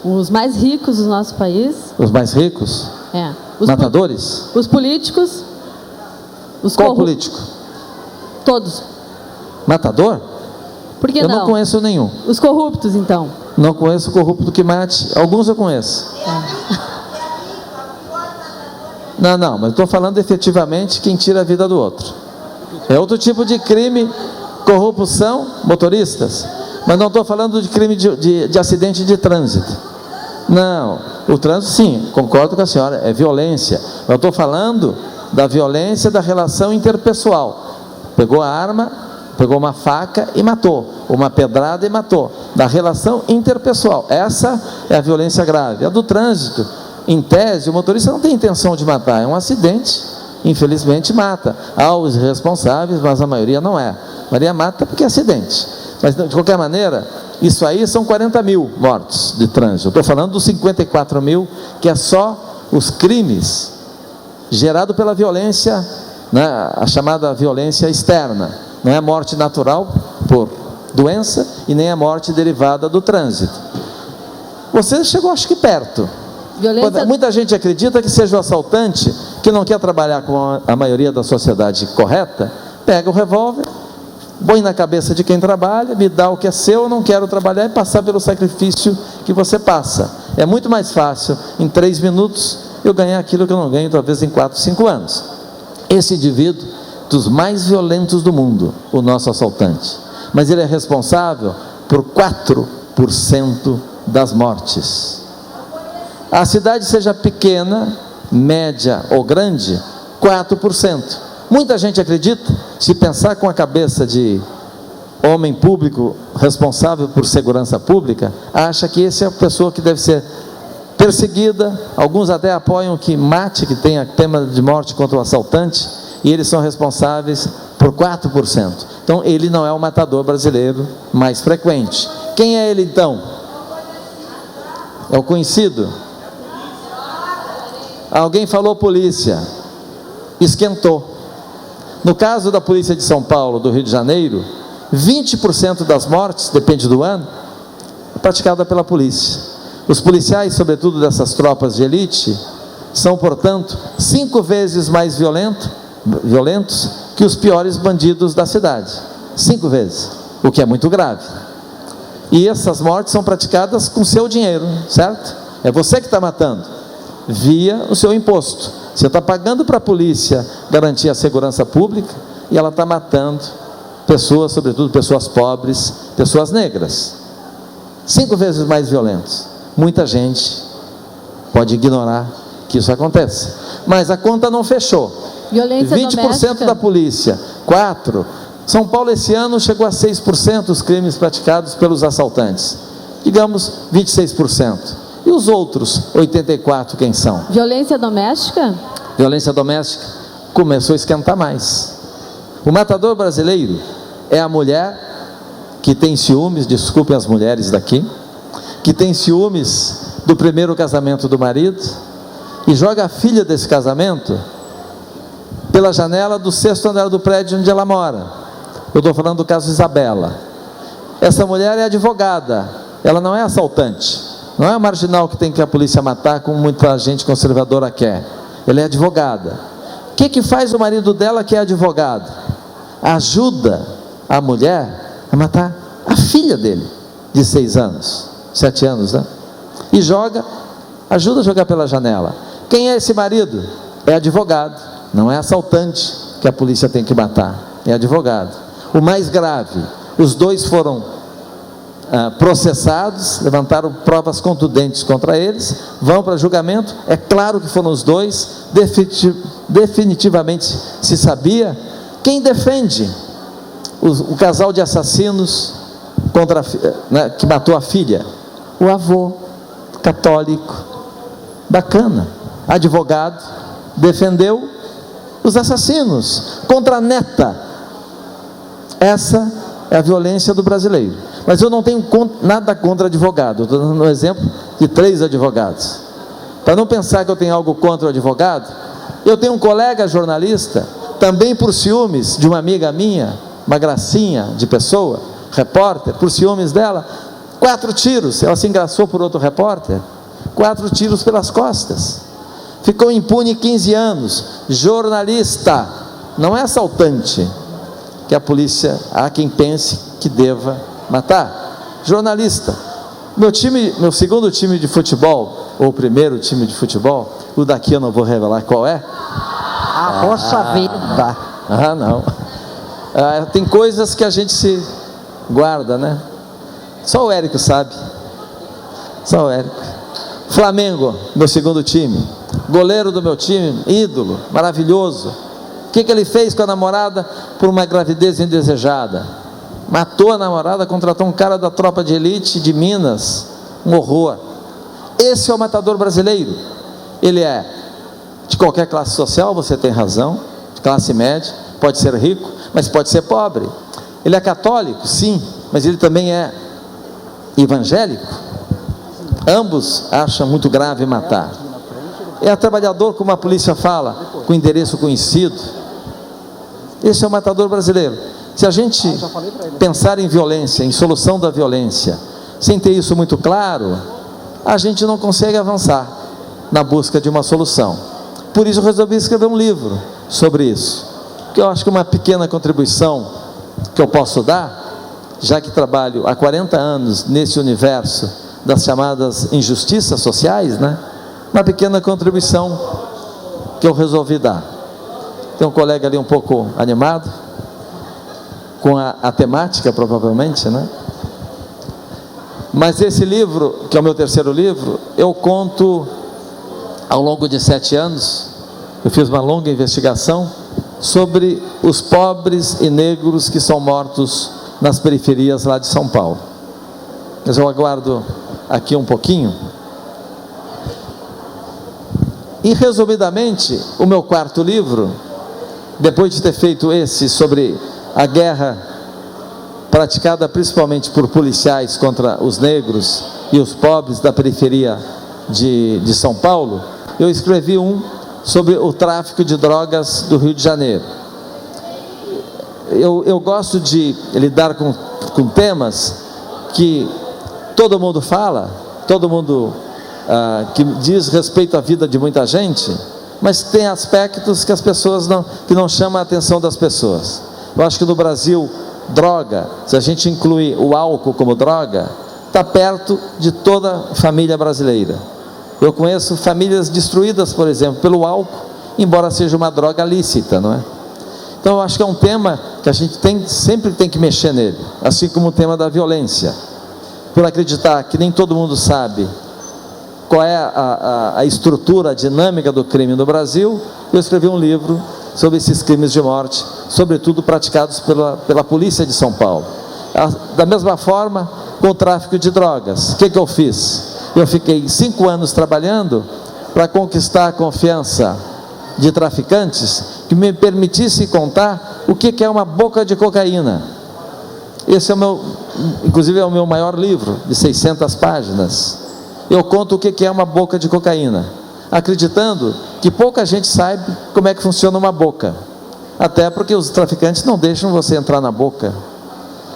Os mais ricos do nosso país. Os mais ricos? É. Matadores? Os políticos. Qual político? Todos. Matador? Por que eu não? Não conheço nenhum. Os corruptos, então. Não conheço corrupto que mate. Alguns eu conheço. Não, mas estou falando efetivamente quem tira a vida do outro. É outro tipo de crime, corrupção, motoristas. Mas não estou falando de crime de acidente de trânsito. Não, o trânsito sim, concordo com a senhora, é violência. Mas eu estou falando da violência da relação interpessoal. Pegou a arma, pegou uma faca e matou, uma pedrada e matou, da relação interpessoal. Essa é a violência grave. A do trânsito, em tese, o motorista não tem intenção de matar, é um acidente, infelizmente mata. Há os responsáveis, mas a maioria não é. A maioria mata porque é acidente. Mas de qualquer maneira, isso aí são 40 mil mortos de trânsito. Eu estou falando dos 54 mil, que é só os crimes gerados pela violência, né, a chamada violência externa. Não é morte natural por doença e nem a morte derivada do trânsito. Você chegou, acho que perto. Muita gente acredita que seja o assaltante que não quer trabalhar com a maioria da sociedade correta, pega o revólver, põe na cabeça de quem trabalha, me dá o que é seu, eu não quero trabalhar e passar pelo sacrifício que você passa. É muito mais fácil, em 3 minutos, eu ganhar aquilo que eu não ganho, talvez em 4, 5 anos. Esse indivíduo, dos mais violentos do mundo, o nosso assaltante, mas ele é responsável por 4% das mortes. A cidade seja pequena, média ou grande, 4%. Muita gente acredita, se pensar com a cabeça de homem público responsável por segurança pública, acha que essa é a pessoa que deve ser perseguida. Alguns até apoiam que mate, que tenha pena de morte contra o assaltante, e eles são responsáveis por 4%. Então ele não é o matador brasileiro mais frequente. Quem é ele então? É o conhecido. Alguém falou polícia, esquentou. No caso da polícia de São Paulo, do Rio de Janeiro, 20% das mortes, depende do ano, é praticada pela polícia. Os policiais, sobretudo dessas tropas de elite, são, portanto, 5 vezes mais violentos que os piores bandidos da cidade. 5 vezes, o que é muito grave. E essas mortes são praticadas com seu dinheiro, certo? É você que está matando, via o seu imposto. Você está pagando para a polícia garantir a segurança pública e ela está matando pessoas, sobretudo pessoas pobres, pessoas negras. 5 vezes mais violentos. Muita gente pode ignorar que isso acontece, mas a conta não fechou. Violência 20% doméstica. da polícia, 4%. São Paulo esse ano chegou a 6% os crimes praticados pelos assaltantes, digamos 26%. E os outros 84% quem são? Violência doméstica? Violência doméstica começou a esquentar mais. O matador brasileiro é a mulher que tem ciúmes, desculpem as mulheres daqui, que tem ciúmes do primeiro casamento do marido e joga a filha desse casamento pela janela do 6º andar do prédio onde ela mora. Eu estou falando do caso Isabela. Essa mulher é advogada, ela não é assaltante, não é a marginal que tem que a polícia matar, como muita gente conservadora quer. Ela é advogada. O que faz o marido dela, que é advogado? Ajuda a mulher a matar a filha dele, de 6 anos, 7 anos, né? E ajuda a jogar pela janela. Quem é esse marido? É advogado, não é assaltante que a polícia tem que matar, é advogado. O mais grave, os dois foram processados, levantaram provas contundentes contra eles, vão para julgamento. É claro que foram os dois, definitivamente se sabia. Quem defende o casal de assassinos que matou a filha? O avô, católico, bacana, advogado, defendeu os assassinos contra a neta. Essa é a violência do brasileiro. Mas eu não tenho nada contra advogado. Estou dando um exemplo de 3 advogados. Para não pensar que eu tenho algo contra o advogado, eu tenho um colega jornalista, também por ciúmes de uma amiga minha, uma gracinha de pessoa, repórter, por ciúmes dela, 4 tiros, ela se engraçou por outro repórter, 4 tiros pelas costas, ficou impune 15 anos, jornalista, não é assaltante, que a polícia, há quem pense que deva matar, jornalista. Meu segundo time de futebol, ou primeiro time de futebol, o daqui eu não vou revelar qual é. Poxa vida. Não. Tem coisas que a gente se guarda, né? Só o Érico sabe. Só o Érico. Flamengo, meu segundo time. Goleiro do meu time, ídolo, maravilhoso. O que ele fez com a namorada por uma gravidez indesejada? Matou a namorada, contratou um cara da tropa de elite de Minas. Um horror. Esse é o matador brasileiro. Ele é de qualquer classe social, você tem razão, de classe média, pode ser rico, mas pode ser pobre. Ele é católico, sim, mas ele também é evangélico. Ambos acham muito grave matar. É trabalhador, como a polícia fala, com endereço conhecido. Esse é o matador brasileiro. Se a gente pensar em violência, em solução da violência, sem ter isso muito claro, a gente não consegue avançar na busca de uma solução. Por isso eu resolvi escrever um livro sobre isso, que eu acho que uma pequena contribuição que eu posso dar, já que trabalho há 40 anos nesse universo das chamadas injustiças sociais, né? Uma pequena contribuição que eu resolvi dar. Tem um colega ali um pouco animado com a temática, provavelmente, né? Mas esse livro, que é o meu terceiro livro, eu conto ao longo de 7 anos, eu fiz uma longa investigação sobre os pobres e negros que são mortos nas periferias lá de São Paulo. Mas eu aguardo aqui um pouquinho. E resumidamente, o meu 4º livro, depois de ter feito esse sobre a guerra praticada principalmente por policiais contra os negros e os pobres da periferia de São Paulo, eu escrevi um sobre o tráfico de drogas do Rio de Janeiro. eu gosto de lidar com temas que todo mundo fala, todo mundo que diz respeito à vida de muita gente, mas tem aspectos que as pessoas que não chamam a atenção das pessoas. Eu acho que no Brasil, droga, se a gente incluir o álcool como droga, está perto de toda a família brasileira. Eu conheço famílias destruídas, por exemplo, pelo álcool, embora seja uma droga lícita, não é? Então eu acho que é um tema que a gente sempre tem que mexer nele, assim como o tema da violência, por acreditar que nem todo mundo sabe qual é a estrutura, a dinâmica do crime no Brasil. Eu escrevi um livro sobre esses crimes de morte, sobretudo praticados pela polícia de São Paulo. Da mesma forma, com o tráfico de drogas, o que eu fiz? Eu fiquei 5 anos trabalhando para conquistar a confiança de traficantes que me permitisse contar o que é uma boca de cocaína. Esse é inclusive é o meu maior livro, de 600 páginas. Eu conto o que é uma boca de cocaína, acreditando que pouca gente sabe como é que funciona uma boca, até porque os traficantes não deixam você entrar na boca.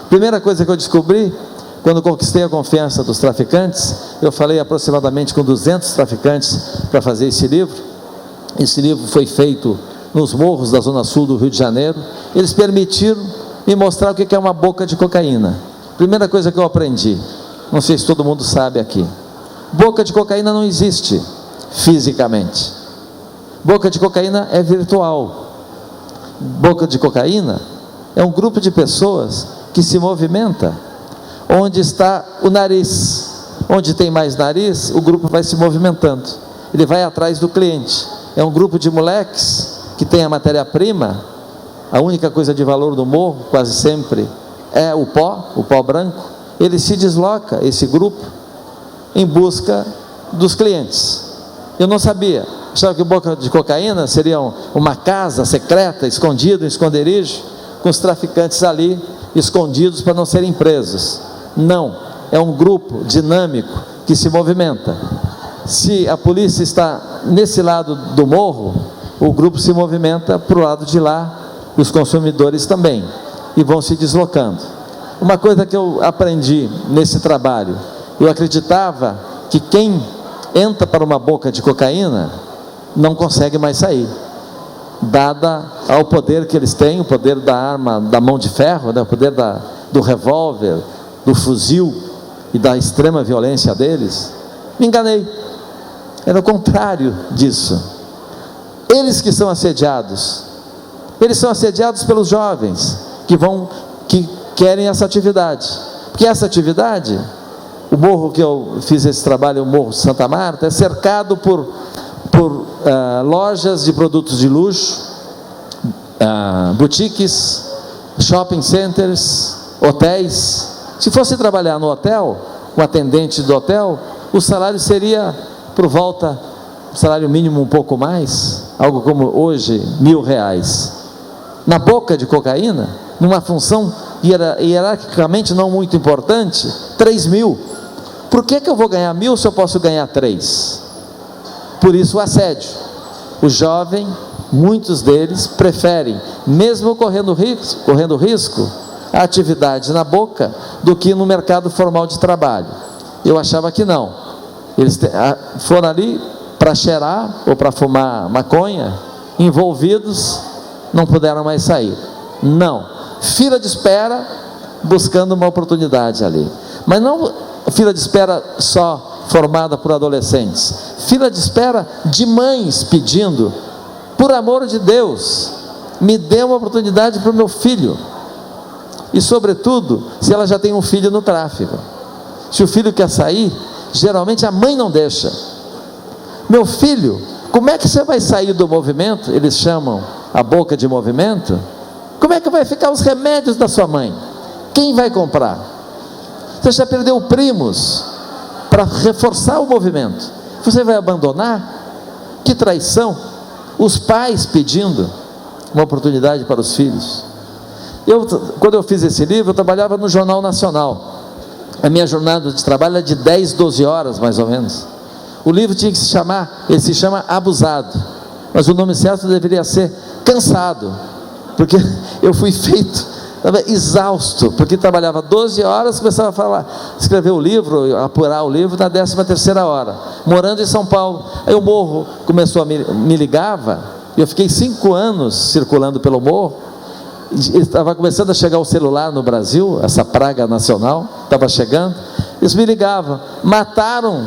Primeira coisa que eu descobri, quando conquistei a confiança dos traficantes, eu falei aproximadamente com 200 traficantes para fazer esse livro. Esse livro foi feito nos morros da Zona Sul do Rio de Janeiro. Eles permitiram me mostrar o que é uma boca de cocaína. Primeira coisa que eu aprendi, não sei se todo mundo sabe aqui, boca de cocaína não existe fisicamente. Boca de cocaína é virtual. Boca de cocaína é um grupo de pessoas que se movimenta. Onde está o nariz, onde tem mais nariz, o grupo vai se movimentando, ele vai atrás do cliente. É um grupo de moleques que tem a matéria-prima. A única coisa de valor do morro, quase sempre, é o pó branco. Ele se desloca, esse grupo, em busca dos clientes. Eu não sabia, achava que boca de cocaína seria uma casa secreta, escondida, um esconderijo, com os traficantes ali, escondidos para não serem presos. Não, é um grupo dinâmico que se movimenta. Se a polícia está nesse lado do morro, o grupo se movimenta para o lado de lá, os consumidores também, e vão se deslocando. Uma coisa que eu aprendi nesse trabalho, eu acreditava que quem entra para uma boca de cocaína não consegue mais sair, dada ao poder que eles têm, o poder da arma, da mão de ferro, né? O poder do revólver, do fuzil e da extrema violência deles. Me enganei, era o contrário disso. Eles que são assediados, eles são assediados pelos jovens que querem essa atividade, porque essa atividade, o morro que eu fiz esse trabalho, o Morro de Santa Marta, é cercado por lojas de produtos de luxo, boutiques, shopping centers, hotéis. Se fosse trabalhar no hotel, um atendente do hotel, o salário seria por volta, salário mínimo um pouco mais, algo como hoje R$1.000. Na boca de cocaína, numa função hierarquicamente não muito importante, 3.000. Por que eu vou ganhar 1.000 se eu posso ganhar 3? Por isso o assédio. O jovem, muitos deles preferem, mesmo correndo risco, a atividade na boca do que no mercado formal de trabalho. Eu achava que não. Eles foram ali para cheirar ou para fumar maconha, envolvidos, não puderam mais sair. Não. Fila de espera, buscando uma oportunidade ali. Mas não fila de espera só formada por adolescentes. Fila de espera de mães pedindo, por amor de Deus, me dê uma oportunidade para o meu filho. E sobretudo, se ela já tem um filho no tráfico. Se o filho quer sair, geralmente a mãe não deixa. Meu filho, como é que você vai sair do movimento? Eles chamam a boca de movimento. Como é que vai ficar os remédios da sua mãe? Quem vai comprar? Você já perdeu primos para reforçar o movimento. Você vai abandonar? Que traição! Os pais pedindo uma oportunidade para os filhos. Quando eu fiz esse livro, eu trabalhava no Jornal Nacional. A minha jornada de trabalho era de 10, 12 horas, mais ou menos. O livro tinha que se chamar, ele se chama Abusado, mas o nome certo deveria ser Cansado. porque eu fui feito, estava exausto, porque trabalhava 12 horas, começava a falar, escrever o livro, apurar o livro na 13ª hora, morando em São Paulo. Aí o morro começou a me ligava, e eu fiquei 5 anos circulando pelo morro. Estava começando a chegar o celular no Brasil, essa praga nacional estava chegando. Eles me ligavam: mataram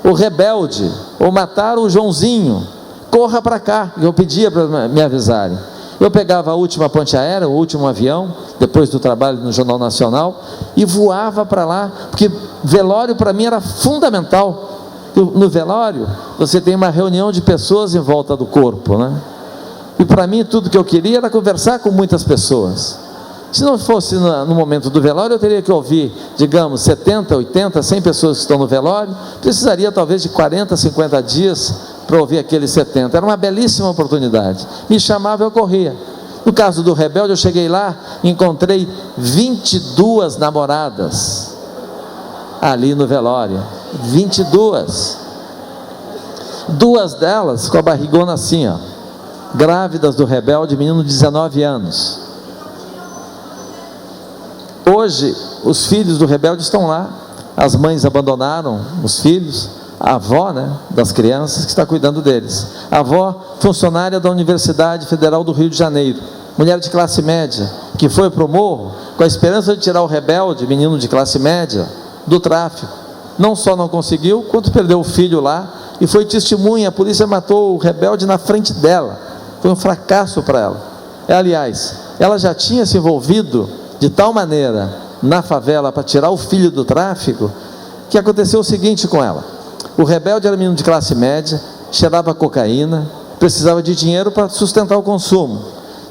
o Rebelde, ou mataram o Joãozinho, corra para cá. Eu pedia para me avisarem. Eu pegava a última ponte aérea, o último avião, depois do trabalho no Jornal Nacional, e voava para lá, porque velório para mim era fundamental. No velório você tem uma reunião de pessoas em volta do corpo, né? E para mim tudo que eu queria era conversar com muitas pessoas. Se não fosse no momento do velório, eu teria que ouvir, digamos, 70, 80, 100 pessoas que estão no velório. Precisaria talvez de 40, 50 dias para ouvir aqueles 70. Era uma belíssima oportunidade. Me chamava, eu corria. No caso do Rebelde, eu cheguei lá, encontrei 22 namoradas ali no velório. 22. 2 delas com a barrigona assim, ó, grávidas do Rebelde, menino de 19 anos. Hoje, os filhos do Rebelde estão lá. As mães abandonaram os filhos. A avó, né, das crianças que está cuidando deles. A avó, funcionária da Universidade Federal do Rio de Janeiro, mulher de classe média, que foi para o morro com a esperança de tirar o Rebelde, menino de classe média, do tráfico. Não só não conseguiu, quanto perdeu o filho lá e foi testemunha. A polícia matou o Rebelde na frente dela. Foi um fracasso para ela. Aliás, ela já tinha se envolvido de tal maneira na favela para tirar o filho do tráfico, que aconteceu o seguinte com ela: o Rebelde era menino de classe média, cheirava cocaína, precisava de dinheiro para sustentar o consumo.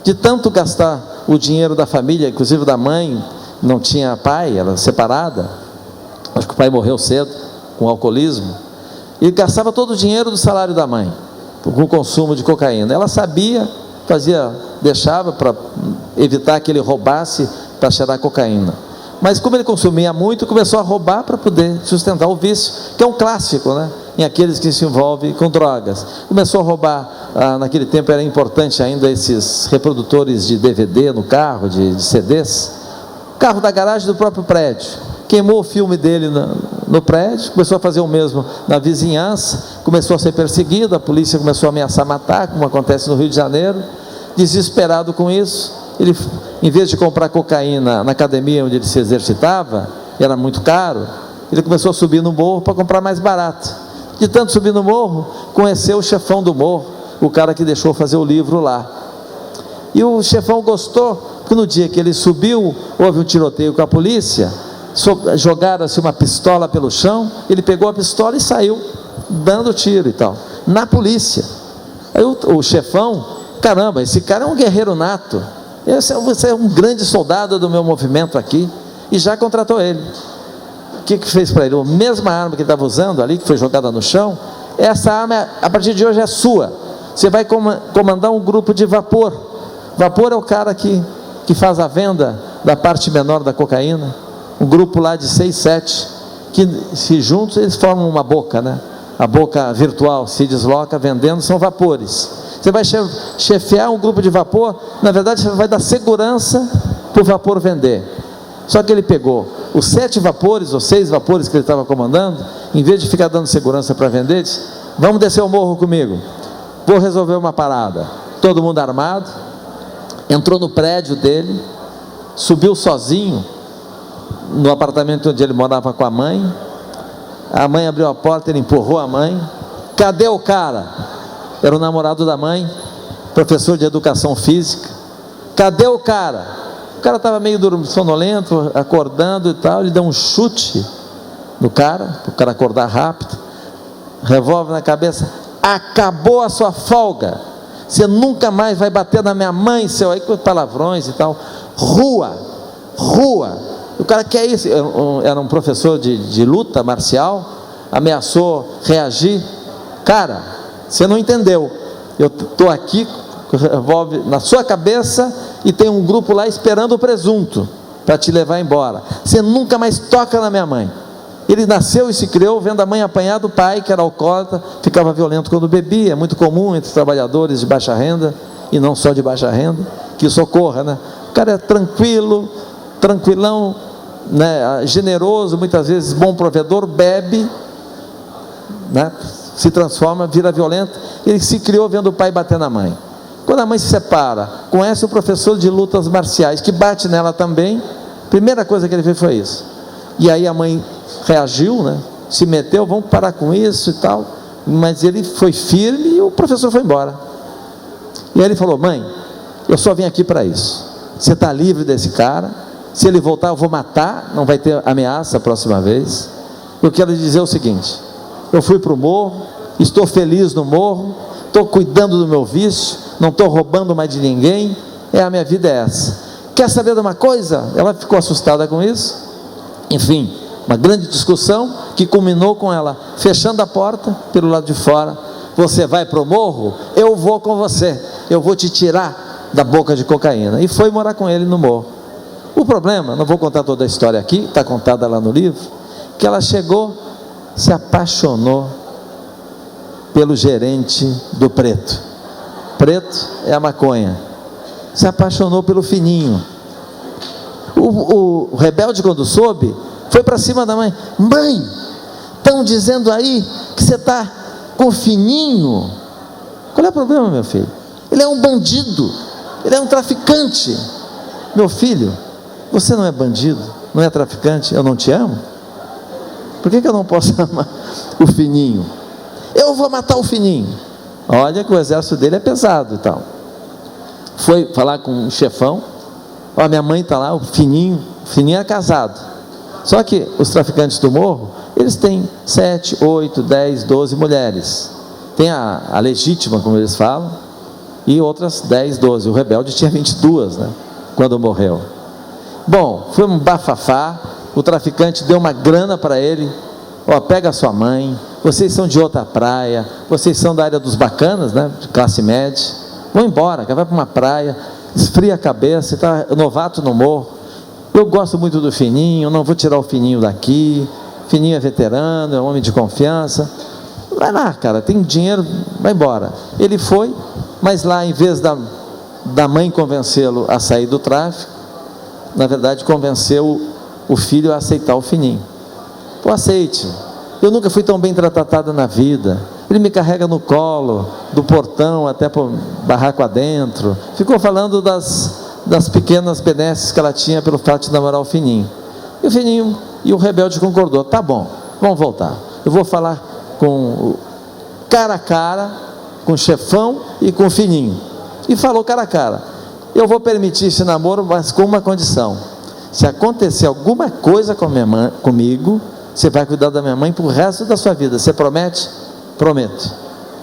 De tanto gastar o dinheiro da família, inclusive da mãe, não tinha pai, era separada, acho que o pai morreu cedo, com alcoolismo, e gastava todo o dinheiro do salário da mãe, com o consumo de cocaína. Ela sabia, deixava para evitar que ele roubasse para cheirar cocaína. Mas como ele consumia muito, começou a roubar para poder sustentar o vício, que é um clássico, né, em aqueles que se envolvem com drogas. Começou a roubar, naquele tempo era importante ainda esses reprodutores de DVD no carro, de CDs, carro da garagem do próprio prédio. Queimou o filme dele no prédio, começou a fazer o mesmo na vizinhança, começou a ser perseguido, a polícia começou a ameaçar matar, como acontece no Rio de Janeiro. Desesperado com isso, ele, em vez de comprar cocaína na academia onde ele se exercitava, era muito caro, ele começou a subir no morro para comprar mais barato. De tanto subir no morro, conheceu o chefão do morro, o cara que deixou fazer o livro lá. E o chefão gostou, porque no dia que ele subiu, houve um tiroteio com a polícia, jogaram-se uma pistola pelo chão, ele pegou a pistola e saiu dando tiro e tal, na polícia. Aí o chefão: caramba, esse cara é um guerreiro nato, você é um grande soldado do meu movimento aqui, e já contratou ele. O que fez para ele? A mesma arma que ele estava usando ali, que foi jogada no chão, essa arma a partir de hoje é sua, você vai comandar um grupo de vapor. Vapor é o cara que faz a venda da parte menor da cocaína, um grupo lá de 6, 7, que se juntos eles formam uma boca, né? A boca virtual se desloca vendendo, são vapores. Você vai chefiar um grupo de vapor, na verdade você vai dar segurança para o vapor vender. Só que ele pegou os 7 vapores, ou 6 vapores que ele estava comandando, em vez de ficar dando segurança para vender, disse: vamos descer o morro comigo, vou resolver uma parada. Todo mundo armado, entrou no prédio dele, subiu sozinho no apartamento onde ele morava com a mãe. A mãe abriu a porta, ele empurrou a mãe. Cadê o cara? Era o namorado da mãe, professor de educação física. Cadê o cara? O cara estava meio sonolento, acordando e tal. Ele deu um chute no cara, para o cara acordar rápido. Revólver na cabeça: acabou a sua folga, você nunca mais vai bater na minha mãe, seu, aí com palavrões e tal. Rua. O cara quer isso. Era um professor de luta marcial, ameaçou reagir. Cara, você não entendeu, eu estou aqui com o revólver na sua cabeça e tem um grupo lá esperando o presunto para te levar embora, você nunca mais toca na minha mãe. Ele nasceu e se criou vendo a mãe apanhar do pai, que era alcoólatra, ficava violento quando bebia, é muito comum entre trabalhadores de baixa renda, e não só de baixa renda. que isso ocorra, né? O cara é tranquilo, tranquilão, né? Generoso, muitas vezes bom provedor, bebe, né? Se transforma, vira violento. Ele se criou vendo o pai bater na mãe. Quando a mãe se separa, conhece o professor de lutas marciais, que bate nela também, a primeira coisa que ele fez foi isso. E aí a mãe reagiu, né? Se meteu, vamos parar com isso e tal, mas ele foi firme e o professor foi embora. E aí ele falou: mãe, eu só vim aqui para isso, você está livre desse cara, se ele voltar eu vou matar, não vai ter ameaça a próxima vez. Eu quero dizer o seguinte: eu fui para o morro, estou feliz no morro, estou cuidando do meu vício, não estou roubando mais de ninguém, a minha vida é essa. Quer saber de uma coisa? Ela ficou assustada com isso. Enfim, uma grande discussão que culminou com ela fechando a porta pelo lado de fora. Você vai para o morro? Eu vou com você, eu vou te tirar da boca de cocaína. E foi morar com ele no morro. O problema, não vou contar toda a história aqui, está contada lá no livro, que ela chegou, se apaixonou pelo gerente do Preto. Preto é a maconha. Se apaixonou pelo Fininho. O rebelde, quando soube, foi para cima da mãe: mãe, estão dizendo aí que você está com o Fininho. Qual é o problema, meu filho? Ele é um bandido, ele é um traficante. Meu filho, você não é bandido, não é traficante, eu não te amo? Por que eu não posso amar o Fininho? Eu vou matar o Fininho. Olha que o exército dele é pesado e tal. Foi falar com um chefão: ó, minha mãe está lá, o Fininho é casado. Só que os traficantes do morro, eles têm 7, 8, 10, 12 mulheres. Tem a legítima, como eles falam, e outras 10, 12. O rebelde tinha 22, né, quando morreu. Bom, foi um bafafá. O traficante deu uma grana para ele: ó, pega a sua mãe, vocês são de outra praia, vocês são da área dos bacanas, né, de classe média, vão embora, vai para uma praia, esfria a cabeça, está novato no morro. Eu gosto muito do Fininho, não vou tirar o Fininho daqui, Fininho é veterano, é um homem de confiança. Vai lá, cara, tem dinheiro, vai embora. Ele foi, mas lá, em vez da mãe convencê-lo a sair do tráfico, na verdade convenceu o filho a aceitar o Fininho. Pô, aceite, eu nunca fui tão bem tratada na vida, ele me carrega no colo, do portão até para o barraco adentro. Ficou falando das pequenas benesses que ela tinha pelo fato de namorar o Fininho. E o Fininho e o rebelde concordou: tá bom, vamos voltar, eu vou falar cara a cara com o chefão e com o Fininho. E falou cara a cara: eu vou permitir esse namoro, mas com uma condição: se acontecer alguma coisa com minha mãe, comigo, você vai cuidar da minha mãe para o resto da sua vida. Você promete? Prometo.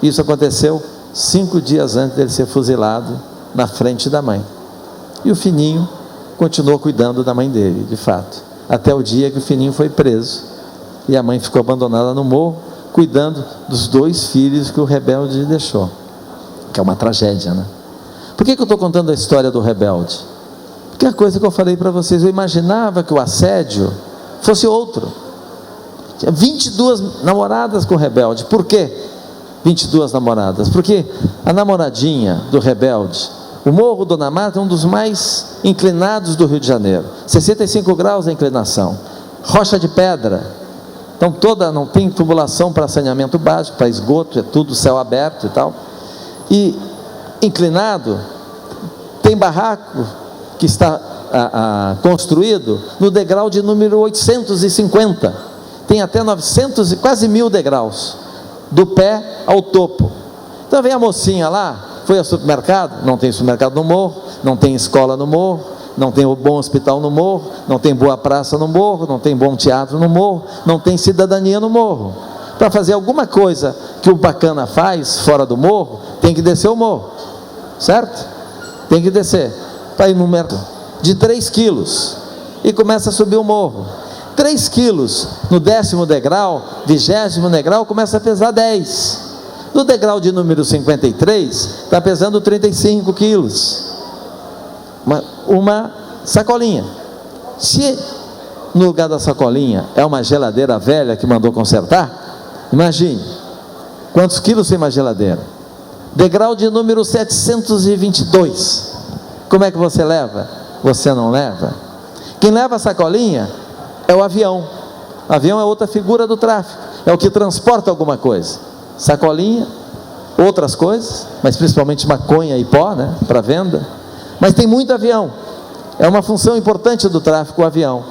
Isso aconteceu 5 dias antes dele ser fuzilado na frente da mãe. E o Fininho continuou cuidando da mãe dele, de fato, até o dia que o Fininho foi preso e a mãe ficou abandonada no morro, cuidando dos 2 filhos que o rebelde deixou, que é uma tragédia, né? Por que eu estou contando a história do rebelde? Porque a coisa que eu falei para vocês, eu imaginava que o assédio fosse outro. Tinha 22 namoradas com o rebelde. Por quê 22 namoradas? Porque a namoradinha do rebelde, o Morro Dona Marta é um dos mais inclinados do Rio de Janeiro, 65 graus a inclinação, rocha de pedra, então não tem tubulação para saneamento básico, para esgoto, é tudo céu aberto e tal, e inclinado, tem barraco que está construído no degrau de número 850, tem até 900 e quase 1000 degraus, do pé ao topo. Então vem a mocinha lá, foi ao supermercado, não tem supermercado no morro, não tem escola no morro, não tem um bom hospital no morro, não tem boa praça no morro, não tem bom teatro no morro, não tem cidadania no morro. Para fazer alguma coisa que o bacana faz fora do morro, tem que descer o morro, certo? Tem que descer, para ir no mercado, de 3 quilos, e começa a subir o morro. 3 quilos no 10º degrau, 20º degrau, começa a pesar 10. No degrau de número 53, está pesando 35 quilos. Uma sacolinha. Se no lugar da sacolinha é uma geladeira velha que mandou consertar, imagine quantos quilos tem uma geladeira. Degrau de número 722. Como é que você leva? Você não leva. Quem leva a sacolinha é o avião. O avião é outra figura do tráfico, é o que transporta alguma coisa. Sacolinha, outras coisas, mas principalmente maconha e pó, né, para venda. Mas tem muito avião. É uma função importante do tráfico, o avião.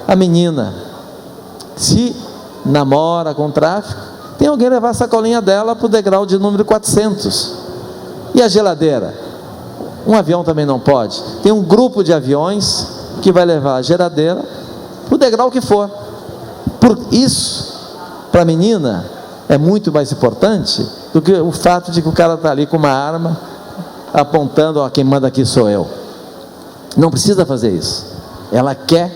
A menina se namora com o tráfico, tem alguém levar a sacolinha dela para o degrau de número 400. E a geladeira? Um avião também não pode. Tem um grupo de aviões que vai levar a geladeira para o degrau que for. Por isso, para a menina, é muito mais importante do que o fato de que o cara está ali com uma arma apontando, ó, quem manda aqui sou eu. Não precisa fazer isso. Ela quer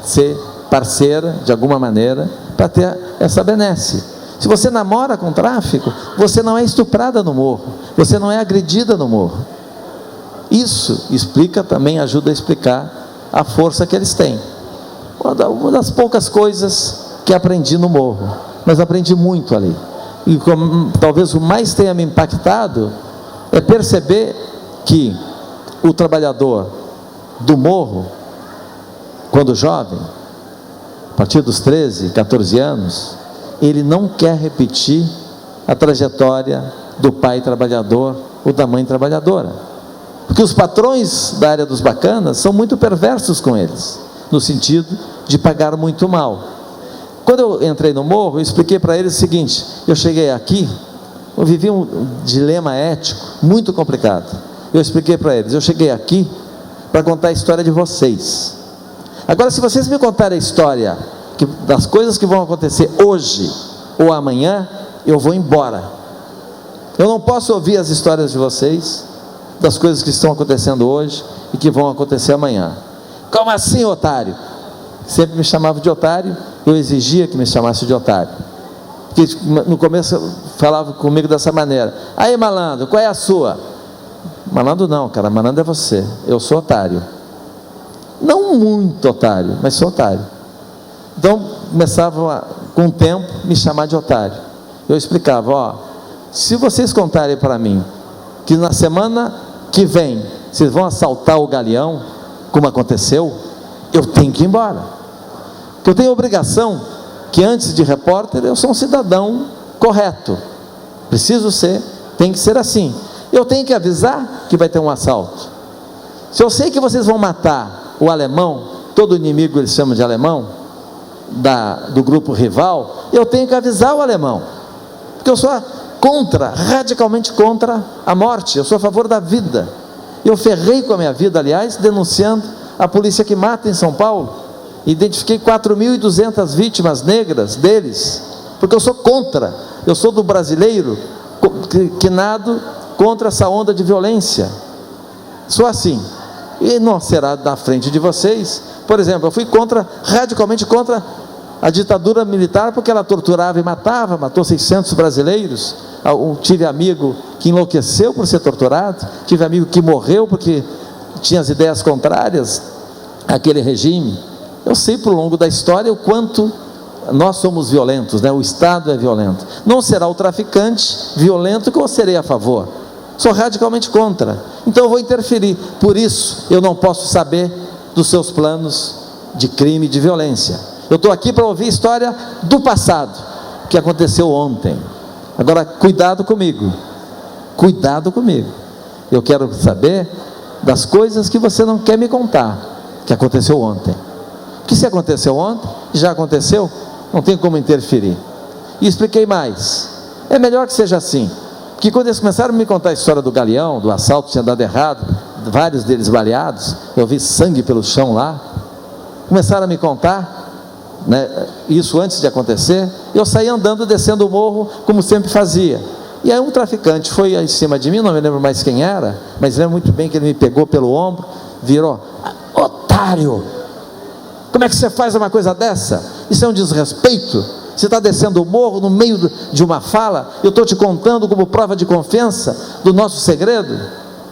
ser parceira de alguma maneira para ter essa benesse. Se você namora com tráfico, você não é estuprada no morro, você não é agredida no morro. Isso explica também, ajuda a explicar a força que eles têm. Uma das poucas coisas que aprendi no morro, mas aprendi muito ali. E talvez o mais tenha me impactado é perceber que o trabalhador do morro, quando jovem, a partir dos 13, 14 anos, ele não quer repetir a trajetória do pai trabalhador ou da mãe trabalhadora, porque os patrões da área dos bacanas são muito perversos com eles, no sentido de pagar muito mal. Quando eu entrei no morro, eu expliquei para eles o seguinte: eu cheguei aqui, eu vivi um dilema ético muito complicado. Eu expliquei para eles: eu cheguei aqui para contar a história de vocês. Agora, se vocês me contarem a história das coisas que vão acontecer hoje ou amanhã, eu vou embora. Eu não posso ouvir as histórias de vocês, das coisas que estão acontecendo hoje e que vão acontecer amanhã. Como assim, otário? Sempre me chamava de otário, eu exigia que me chamasse de otário, porque no começo falava comigo dessa maneira: aí, malandro, qual é a sua? Malandro não, cara, malandro é você, eu sou otário. Não muito otário, mas sou otário. Então começava com o tempo me chamar de otário. Eu explicava: ó, se vocês contarem para mim que na semana que vem vocês vão assaltar o Galeão, como aconteceu, eu tenho que ir embora. Porque eu tenho a obrigação, que antes de repórter eu sou um cidadão correto, preciso ser, tem que ser assim. Eu tenho que avisar que vai ter um assalto. Se eu sei que vocês vão matar o alemão, todo inimigo eles chamam de alemão, do grupo rival, eu tenho que avisar o alemão, porque eu sou radicalmente contra a morte, eu sou a favor da vida. Eu ferrei com a minha vida, aliás, denunciando a polícia que mata em São Paulo. Identifiquei 4.200 vítimas negras deles, porque eu sou contra, eu sou do brasileiro que nado contra essa onda de violência. Sou assim, e não será na frente de vocês. Por exemplo, eu fui radicalmente contra a ditadura militar, porque ela torturava e matava, matou 600 brasileiros. Tive amigo que enlouqueceu por ser torturado, tive amigo que morreu porque tinha as ideias contrárias àquele regime. Eu sei por longo da história o quanto nós somos violentos, né? O Estado é violento. Não será o traficante violento que eu serei a favor. Sou radicalmente contra. Então eu vou interferir. Por isso eu não posso saber dos seus planos de crime, de violência. Eu estou aqui para ouvir a história do passado, que aconteceu ontem. Agora cuidado comigo. Cuidado comigo. Eu quero saber das coisas que você não quer me contar, que aconteceu ontem. Que se aconteceu ontem, já aconteceu, não tem como interferir. E expliquei mais: é melhor que seja assim, porque quando eles começaram a me contar a história do Galeão, do assalto que tinha dado errado, vários deles baleados, eu vi sangue pelo chão lá, começaram a me contar, né, isso antes de acontecer. Eu saí andando, descendo o morro, como sempre fazia, e aí um traficante foi em cima de mim, não me lembro mais quem era, mas lembro muito bem que ele me pegou pelo ombro, virou: otário! Como é que você faz uma coisa dessa? Isso é um desrespeito. Você está descendo o morro no meio de uma fala, eu estou te contando como prova de confiança do nosso segredo.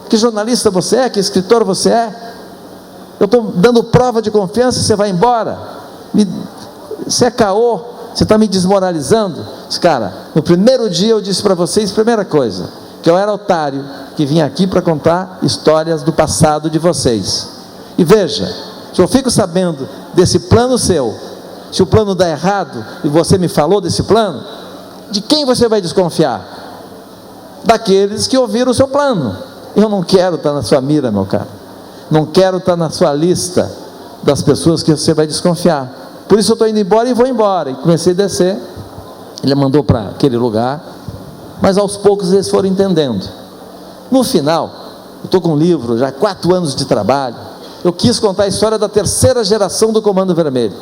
Que jornalista você é? Que escritor você é? Eu estou dando prova de confiança e você vai embora? Você é caô, você está me desmoralizando. Cara, no primeiro dia eu disse para vocês, primeira coisa, que eu era otário, que vim aqui para contar histórias do passado de vocês. E veja, se eu fico sabendo desse plano seu, se o plano dá errado, e você me falou desse plano, de quem você vai desconfiar? Daqueles que ouviram o seu plano. Eu não quero estar na sua mira, meu caro. Não quero estar na sua lista das pessoas que você vai desconfiar. Por isso eu estou indo embora e vou embora. E comecei a descer. Ele mandou para aquele lugar, mas aos poucos eles foram entendendo. No final, eu estou com um livro, já 4 anos de trabalho. Eu quis contar a história da 3ª geração do Comando Vermelho,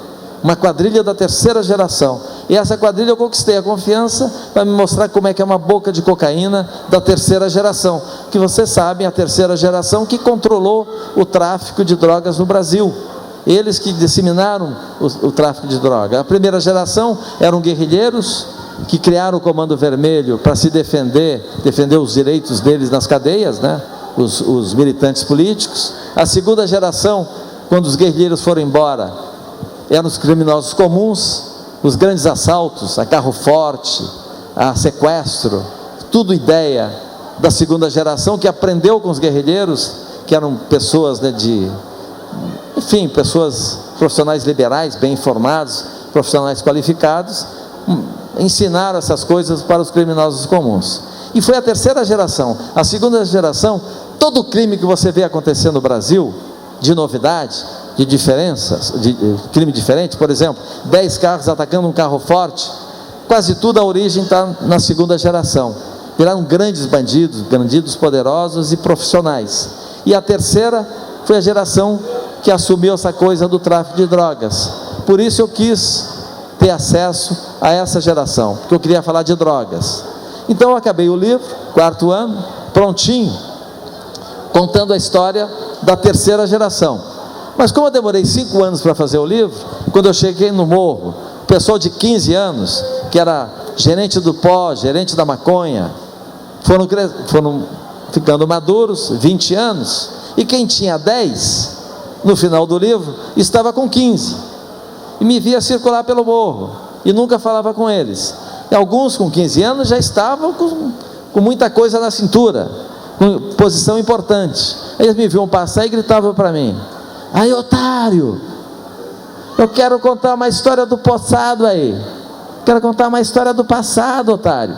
uma quadrilha da 3ª geração, e essa quadrilha eu conquistei a confiança para me mostrar como é que é uma boca de cocaína da 3ª geração, que vocês sabem, a 3ª geração que controlou o tráfico de drogas no Brasil, eles que disseminaram o tráfico de droga. A 1ª geração eram guerrilheiros que criaram o Comando Vermelho para se defender os direitos deles nas cadeias, né? Os militantes políticos. A 2ª geração, quando os guerrilheiros foram embora, eram os criminosos comuns, os grandes assaltos, a carro forte, a sequestro, tudo ideia da 2ª geração, que aprendeu com os guerrilheiros, que eram pessoas, né, pessoas profissionais liberais, bem informados, profissionais qualificados, ensinaram essas coisas para os criminosos comuns. E foi a 3ª geração. A 2ª geração, todo crime que você vê acontecer no Brasil, de novidade, de diferenças, de crime diferente, por exemplo, 10 carros atacando um carro forte, quase tudo a origem está na 2ª geração. Viraram grandes bandidos poderosos e profissionais. E a 3ª foi a geração que assumiu essa coisa do tráfico de drogas. Por isso eu quis ter acesso a essa geração, porque eu queria falar de drogas. Então eu acabei o livro, 4º ano, prontinho, contando a história da 3ª geração. Mas como eu demorei 5 anos para fazer o livro, quando eu cheguei no morro, o pessoal de 15 anos, que era gerente do pó, gerente da maconha, foram ficando maduros, 20 anos, e quem tinha 10, no final do livro, estava com 15, e me via circular pelo morro, e nunca falava com eles. E alguns com 15 anos já estavam com muita coisa na cintura, com posição importante. Eles me viam passar e gritavam para mim: aí, otário, eu quero contar uma história do passado aí, quero contar uma história do passado, otário.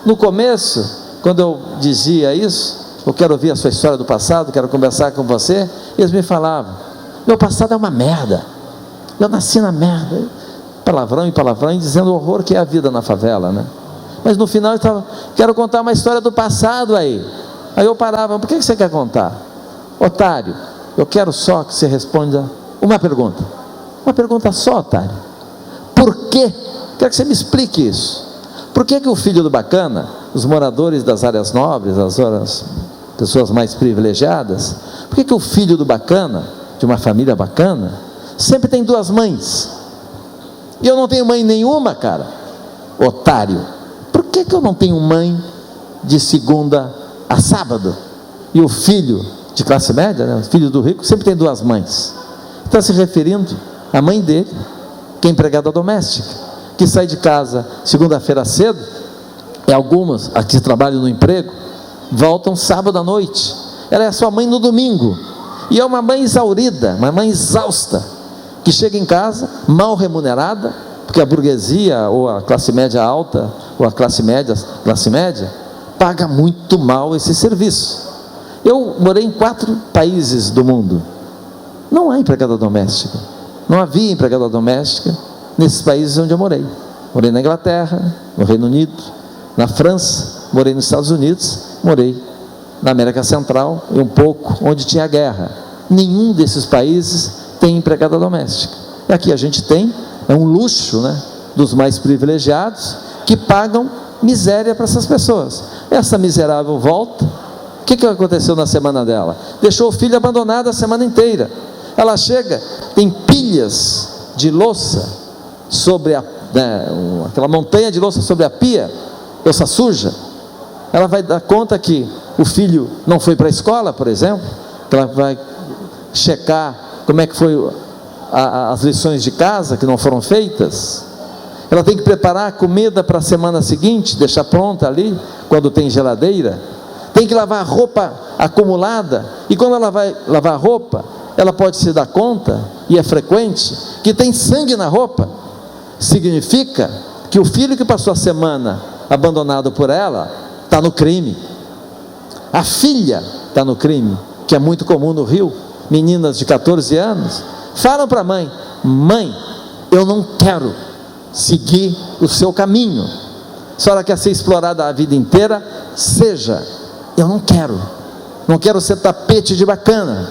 No começo, quando eu dizia isso, eu quero ouvir a sua história do passado, quero conversar com você, eles me falavam: meu passado é uma merda, eu nasci na merda, palavrão e palavrão, dizendo o horror que é a vida na favela, né? Mas no final eu estava: quero contar uma história do passado aí. Aí eu parava: por que você quer contar? Otário, eu quero só que você responda uma pergunta só, otário. Por quê? Quero que você me explique isso. Por que o filho do bacana, os moradores das áreas nobres, as pessoas mais privilegiadas, por que o filho do bacana, de uma família bacana, sempre tem 2 mães? E eu não tenho mãe nenhuma, cara. Otário, por que eu não tenho mãe de segunda a sábado? E o filho de classe média, né, o filho do rico, sempre tem 2 mães. Está se referindo à mãe dele, que é empregada doméstica, que sai de casa segunda-feira cedo, e algumas aqui trabalham no emprego, voltam sábado à noite. Ela é a sua mãe no domingo, e é uma mãe exaurida, uma mãe exausta, que chega em casa mal remunerada, porque a burguesia, ou a classe média alta, ou a classe média, paga muito mal esse serviço. Eu morei em 4 países do mundo, não há empregada doméstica, não havia empregada doméstica nesses países onde eu morei. Morei na Inglaterra, no Reino Unido, na França, morei nos Estados Unidos, morei na América Central e um pouco onde tinha guerra. Nenhum desses países tem empregada doméstica. E aqui a gente tem, é um luxo, né, dos mais privilegiados, que pagam miséria para essas pessoas. Essa miserável volta. O que aconteceu na semana dela? Deixou o filho abandonado a semana inteira. Ela chega, tem pilhas de louça sobre aquela montanha de louça sobre a pia, louça suja. Ela vai dar conta que o filho não foi para a escola, por exemplo. Ela vai checar como é que foi as lições de casa que não foram feitas. Ela tem que preparar a comida para a semana seguinte, deixar pronta ali, quando tem geladeira. tem que lavar a roupa acumulada, e quando ela vai lavar a roupa, ela pode se dar conta, e é frequente, que tem sangue na roupa. Significa que o filho que passou a semana abandonado por ela, está no crime. A filha está no crime, que é muito comum no Rio. Meninas de 14 anos falam para a mãe: mãe, eu não quero seguir o seu caminho. A senhora quer ser explorada a vida inteira? Seja. Eu não quero ser tapete de bacana.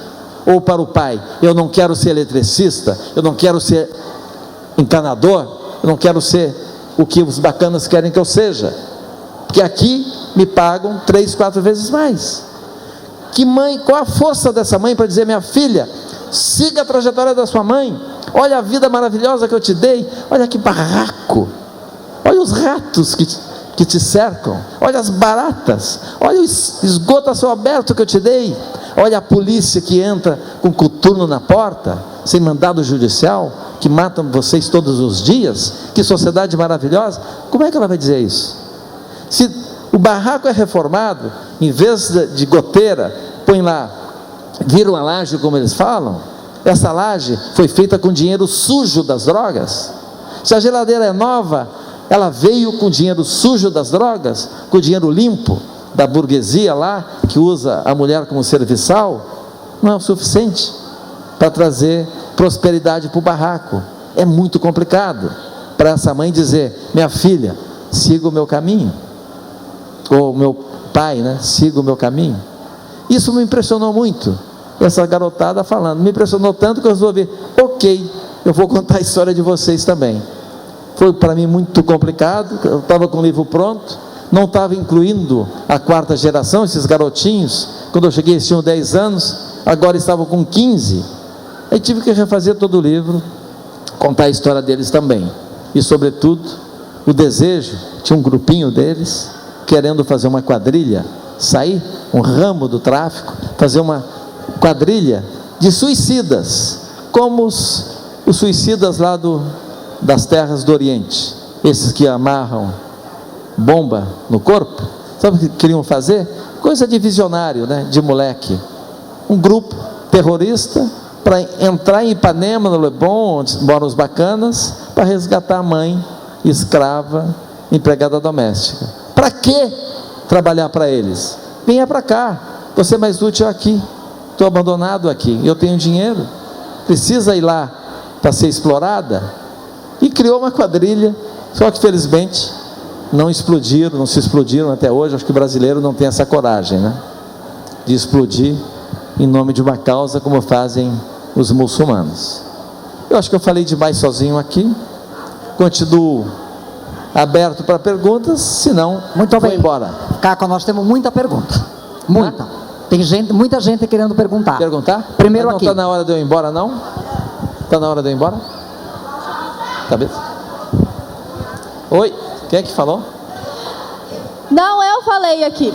Ou para o pai: eu não quero ser eletricista, eu não quero ser encanador, eu não quero ser o que os bacanas querem que eu seja, porque aqui me pagam 3, 4 vezes mais. Que mãe, qual a força dessa mãe para dizer: minha filha, siga a trajetória da sua mãe, olha a vida maravilhosa que eu te dei, olha que barraco, olha os ratos que te cercam, olha as baratas, olha o esgoto a céu aberto que eu te dei, olha a polícia que entra com coturno na porta, sem mandado judicial, que matam vocês todos os dias. Que sociedade maravilhosa. Como é que ela vai dizer isso? Se o barraco é reformado, em vez de goteira, põe lá, vira uma laje, como eles falam. Essa laje foi feita com dinheiro sujo das drogas. Se a geladeira é nova, ela veio com dinheiro sujo das drogas, com dinheiro limpo da burguesia lá, que usa a mulher como serviçal. Não é o suficiente para trazer prosperidade para o barraco. É muito complicado para essa mãe dizer: minha filha, siga o meu caminho, ou meu pai, né? Siga o meu caminho. Isso me impressionou muito, essa garotada falando, me impressionou tanto que eu resolvi: ok, eu vou contar a história de vocês também. Foi para mim muito complicado, eu estava com o livro pronto, não estava incluindo a 4ª geração, esses garotinhos. Quando eu cheguei eles tinham 10 anos, agora estavam com 15, aí tive que refazer todo o livro, contar a história deles também, e sobretudo o desejo, tinha um grupinho deles, querendo fazer uma quadrilha, sair, um ramo do tráfico, fazer uma quadrilha de suicidas, como os suicidas lá das terras do Oriente, esses que amarram bomba no corpo. Sabe o que queriam fazer? Coisa de visionário, né? De moleque. Um grupo terrorista para entrar em Ipanema, no Leblon, onde moram os bacanas, para resgatar a mãe escrava, empregada doméstica. Para que trabalhar para eles? Venha para cá, você é mais útil aqui, estou abandonado aqui, eu tenho dinheiro, precisa ir lá para ser explorada. E criou uma quadrilha, só que felizmente não se explodiram até hoje. Acho que o brasileiro não tem essa coragem, né? De explodir em nome de uma causa, como fazem os muçulmanos. Eu acho que eu falei demais sozinho aqui, continuo aberto para perguntas, senão Muito vou bem. embora. Caco, nós temos muita pergunta, muita. Tem muita gente querendo perguntar. Perguntar? Primeiro não aqui. Está na hora de eu ir embora, não? Está na hora de eu ir embora? Cabeça? Oi, quem é que falou? Não, eu falei aqui.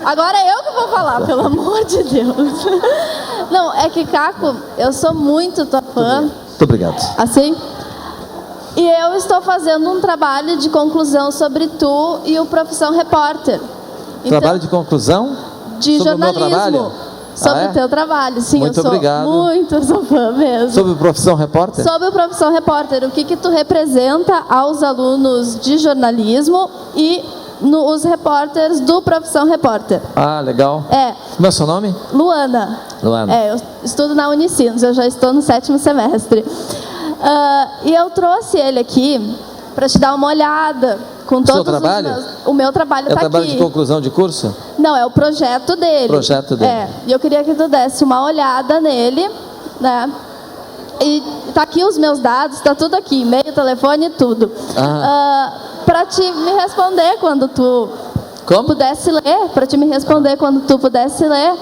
Agora é eu que vou falar, pelo amor de Deus. Não, é que, Caco, eu sou muito tua fã. Muito obrigado. Assim? E eu estou fazendo um trabalho de conclusão sobre tu e o Profissão Repórter. Então, Trabalho de conclusão? de sobre o meu jornalismo. trabalho? Sobre Ah, o teu trabalho, sim. Muito eu sou obrigado. muito sou fã mesmo. Sobre Profissão Repórter? Sobre o Profissão Repórter, o que tu representa aos alunos de jornalismo e os repórteres do Profissão Repórter? Ah, legal. É, Como é o seu nome? Luana. Luana. É, eu estudo na Unicinos, eu já estou no 7º semestre. E eu trouxe ele aqui para te dar uma olhada com todos trabalho? O meu trabalho É está trabalho aqui. de conclusão de curso? Não, é o projeto dele. Projeto dele. É, e eu queria que tu desse uma olhada nele, né? E tá aqui os meus dados, tá tudo aqui, e-mail, telefone e tudo. Para te me responder quando tu Como? pudesse ler, para te me responder quando tu pudesse ler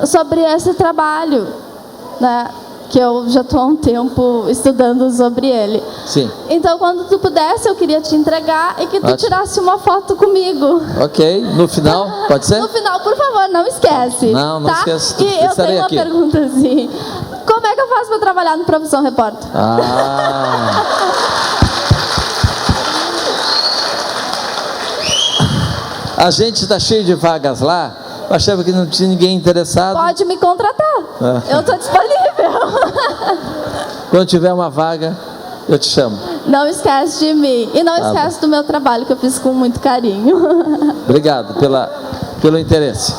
sobre esse trabalho, né? Que eu já estou há um tempo estudando sobre ele. Sim. Então, quando tu pudesse, eu queria te entregar e que tu Ótimo. tirasse uma foto comigo. Ok, no final, pode ser? No final, por favor, não esquece. Não tá? esqueço. E eu Estarei tenho uma aqui. pergunta assim. Como é que eu faço para trabalhar no Profissão Repórter? A gente está cheio de vagas lá. Eu achava que não tinha ninguém interessado. Pode me contratar. Eu estou disponível. Quando tiver uma vaga, eu te chamo. Não esquece de mim. E não esquece do meu trabalho, que eu fiz com muito carinho. Obrigado pelo interesse.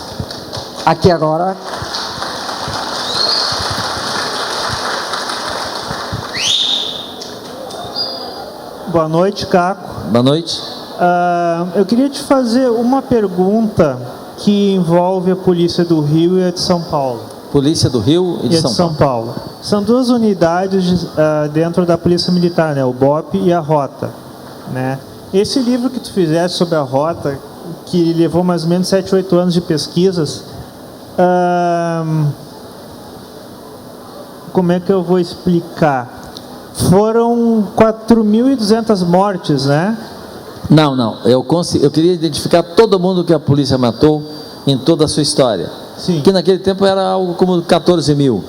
Aqui agora. Boa noite, Caco. Boa noite. Eu queria te fazer uma pergunta que envolve a Polícia do Rio e a de São Paulo. Polícia do Rio e de São Paulo. São duas unidades dentro da Polícia Militar, né? O BOP e a Rota, né? Esse livro que tu fizeste sobre a Rota, que levou mais ou menos 7, 8 anos de pesquisas, como é que eu vou explicar? Foram 4.200 mortes, né? Não. Eu queria identificar todo mundo que a polícia matou em toda a sua história. Sim. Que naquele tempo era algo como 14 mil.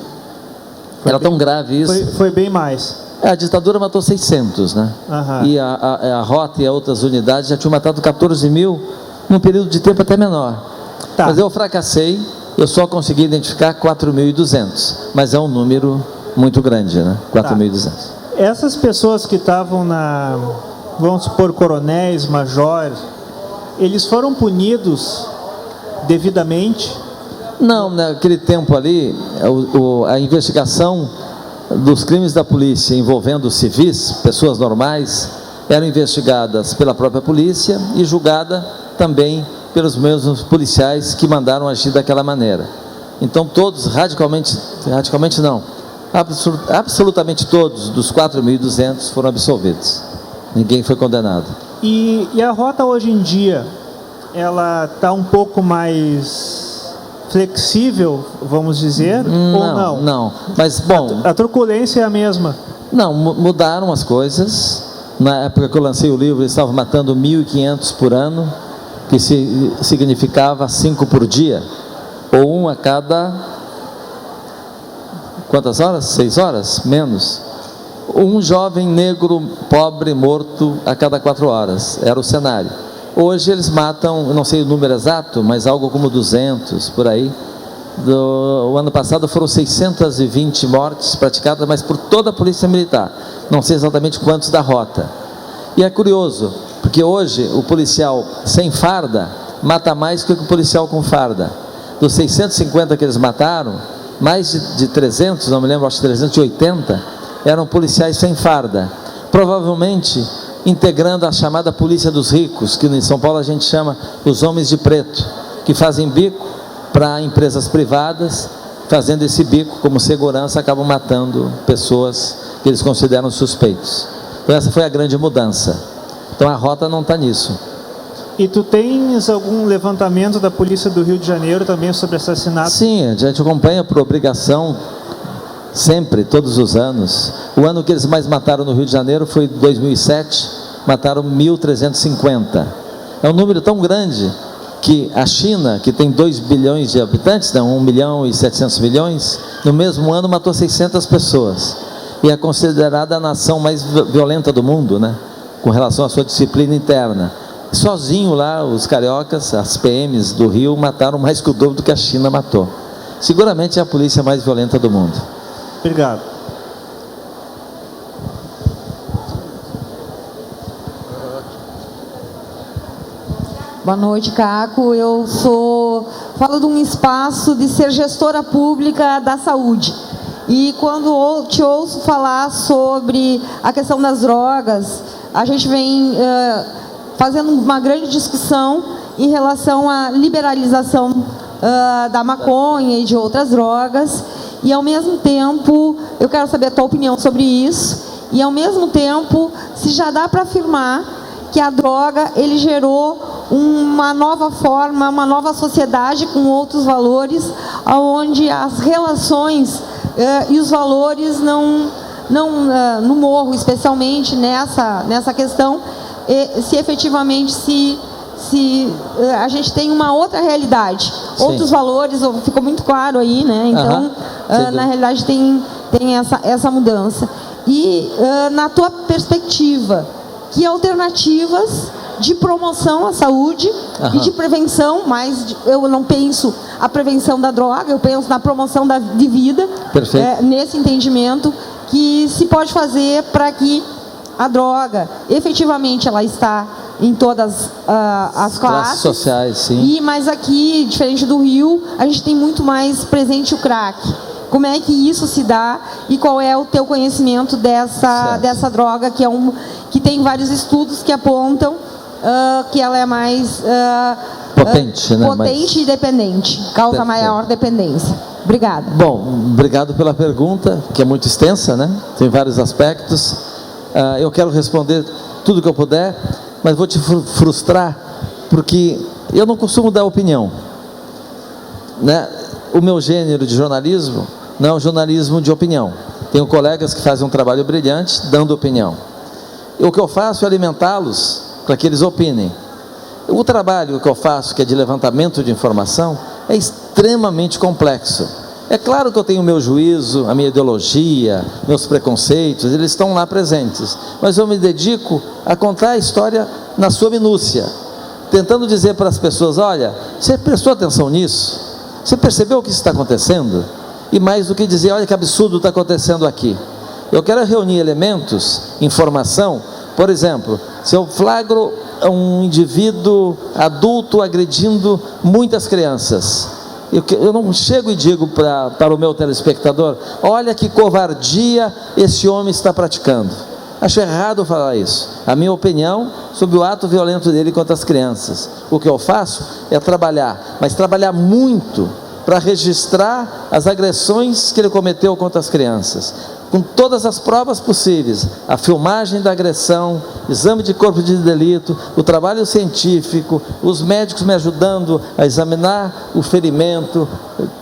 Era tão grave isso. Foi bem mais. A ditadura matou 600, né? Aham. E a Rota e as outras unidades já tinham matado 14 mil num período de tempo até menor. Tá. Mas eu fracassei, eu só consegui identificar 4.200. Mas é um número muito grande, né? 4.200. Essas pessoas que estavam vamos supor, coronéis, majores, eles foram punidos devidamente? Não, naquele tempo ali, a investigação dos crimes da polícia envolvendo civis, pessoas normais, eram investigadas pela própria polícia e julgada também pelos mesmos policiais que mandaram agir daquela maneira. Então todos, radicalmente não, absolutamente todos dos 4.200 foram absolvidos. Ninguém foi condenado. E a Rota hoje em dia, ela está um pouco mais flexível, vamos dizer, ou não? Não, mas bom... A truculência é a mesma? Não, mudaram as coisas. Na época que eu lancei o livro, eles estavam matando 1.500 por ano, que significava 5 por dia, ou 1 a cada... Quantas horas? 6 horas? Menos. Um jovem negro pobre morto a cada 4 horas. Era o cenário. Hoje eles matam, eu não sei o número exato, mas algo como 200 por aí. O ano passado foram 620 mortes praticadas, mas por toda a Polícia Militar. Não sei exatamente quantos da Rota. E é curioso, porque hoje o policial sem farda mata mais que o policial com farda. Dos 650 que eles mataram, mais de 300, não me lembro, acho que 380, eram policiais sem farda. Provavelmente integrando a chamada polícia dos ricos, que em São Paulo a gente chama os homens de preto, que fazem bico para empresas privadas, fazendo esse bico como segurança, acabam matando pessoas que eles consideram suspeitos. Então essa foi a grande mudança. Então a Rota não está nisso. E tu tens algum levantamento da Polícia do Rio de Janeiro também sobre assassinato? Sim, a gente acompanha por obrigação, sempre, todos os anos. O ano que eles mais mataram no Rio de Janeiro foi 2007, mataram 1.350. É um número tão grande que a China, que tem 2 bilhões de habitantes, não, 1 milhão e 700 milhões, no mesmo ano matou 600 pessoas. E é considerada a nação mais violenta do mundo, né? Com relação à sua disciplina interna. Sozinho lá, os cariocas, as PMs do Rio, mataram mais que o dobro do que a China matou. Seguramente é a polícia mais violenta do mundo. Obrigado. Boa noite, Caco. Eu falo de um espaço de ser gestora pública da saúde. E quando te ouço falar sobre a questão das drogas, a gente vem fazendo uma grande discussão em relação à liberalização da maconha e de outras drogas. E, ao mesmo tempo, eu quero saber a tua opinião sobre isso. E, ao mesmo tempo, se já dá para afirmar que a droga, ele gerou uma nova forma, uma nova sociedade com outros valores, onde as relações e os valores no morro, especialmente nessa questão, se efetivamente a gente tem uma outra realidade, sim, outros valores, ficou muito claro aí, né? Então, na realidade tem essa mudança. E na tua perspectiva, que alternativas de promoção à saúde e de prevenção, mas eu não penso a prevenção da droga, eu penso na promoção de vida. Perfeito. Nesse entendimento que se pode fazer para que a droga, efetivamente, ela está em todas as classes sociais, sim. Mas aqui, diferente do Rio, a gente tem muito mais presente o crack. Como é que isso se dá e qual é o teu conhecimento dessa droga, que tem vários estudos que apontam que ela é mais potente, né? Potente e dependente, causa maior dependência. Obrigada. Bom, obrigado pela pergunta, que é muito extensa, né? Tem vários aspectos. Eu quero responder tudo que eu puder, mas vou te frustrar, porque eu não costumo dar opinião, né? O meu gênero de jornalismo não é um jornalismo de opinião. Tenho colegas que fazem um trabalho brilhante dando opinião. O que eu faço é alimentá-los para que eles opinem. O trabalho que eu faço, que é de levantamento de informação, é extremamente complexo. É claro que eu tenho o meu juízo, a minha ideologia, meus preconceitos, eles estão lá presentes, mas eu me dedico a contar a história na sua minúcia, tentando dizer para as pessoas: olha, você prestou atenção nisso? Você percebeu o que está acontecendo? E mais do que dizer, olha que absurdo está acontecendo aqui. Eu quero reunir elementos, informação. Por exemplo, se eu flagro um indivíduo adulto agredindo muitas crianças, eu não chego e digo para o meu telespectador: olha que covardia esse homem está praticando. Acho errado falar isso. A minha opinião sobre o ato violento dele contra as crianças. O que eu faço é trabalhar, mas trabalhar muito para registrar as agressões que ele cometeu contra as crianças, com todas as provas possíveis, a filmagem da agressão, exame de corpo de delito, o trabalho científico, os médicos me ajudando a examinar o ferimento,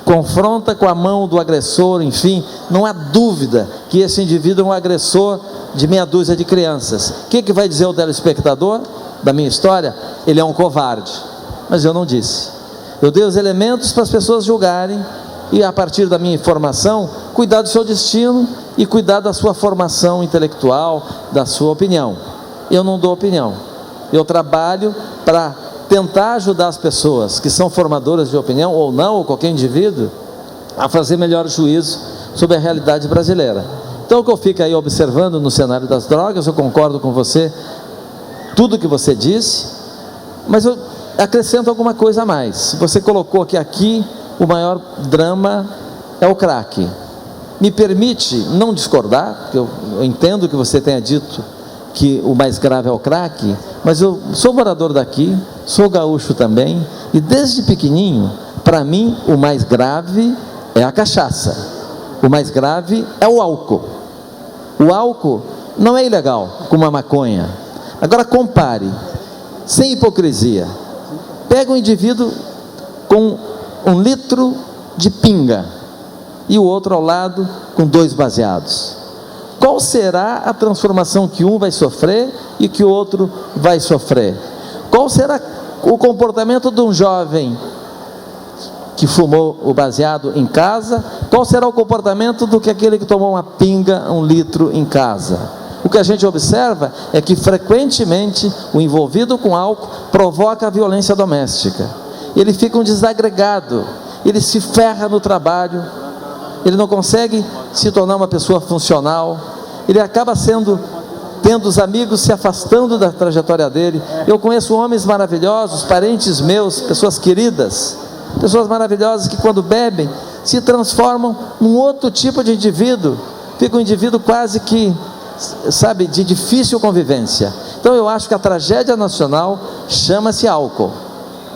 confronta com a mão do agressor, enfim, não há dúvida que esse indivíduo é um agressor de meia dúzia de crianças. O que vai dizer o telespectador da minha história? Ele é um covarde, mas eu não disse. Eu dei os elementos para as pessoas julgarem e, a partir da minha informação, cuidar do seu destino e cuidar da sua formação intelectual, da sua opinião. Eu não dou opinião. Eu trabalho para tentar ajudar as pessoas que são formadoras de opinião, ou não, ou qualquer indivíduo, a fazer melhor juízo sobre a realidade brasileira. Então, o que eu fico aí observando no cenário das drogas, eu concordo com você, tudo que você disse, mas eu acrescento alguma coisa a mais. Você colocou que aqui o maior drama é o crack. Me permite não discordar, porque eu entendo que você tenha dito que o mais grave é o crack, mas eu sou morador daqui, sou gaúcho também, e desde pequenininho, para mim, o mais grave é a cachaça. O mais grave é o álcool. O álcool não é ilegal, como a maconha. Agora compare, sem hipocrisia. Pega um indivíduo com 1 litro de pinga e o outro ao lado com 2 baseados. Qual será a transformação que um vai sofrer e que o outro vai sofrer? Qual será o comportamento de um jovem que fumou o baseado em casa? Qual será o comportamento do que aquele que tomou uma pinga, 1 litro em casa? O que a gente observa é que frequentemente o envolvido com álcool provoca a violência doméstica. Ele fica um desagregado, ele se ferra no trabalho, ele não consegue se tornar uma pessoa funcional, ele acaba tendo os amigos se afastando da trajetória dele. Eu conheço homens maravilhosos, parentes meus, pessoas queridas, pessoas maravilhosas que quando bebem se transformam num outro tipo de indivíduo, fica um indivíduo quase que, sabe, de difícil convivência. Então eu acho que a tragédia nacional chama-se álcool.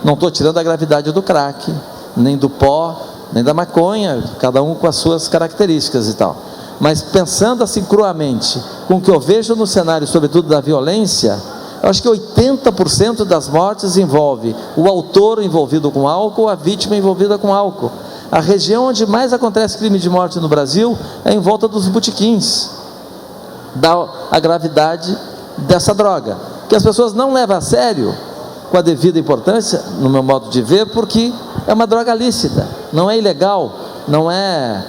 Não estou tirando a gravidade do crack, nem do pó, nem da maconha, cada um com as suas características e tal, mas pensando assim cruamente, com o que eu vejo no cenário, sobretudo da violência, eu acho que 80% das mortes envolve o autor envolvido com álcool, a vítima envolvida com álcool. A região onde mais acontece crime de morte no Brasil é em volta dos botequins, dá a gravidade dessa droga, que as pessoas não levam a sério, com a devida importância, no meu modo de ver, porque é uma droga lícita, não é ilegal, não é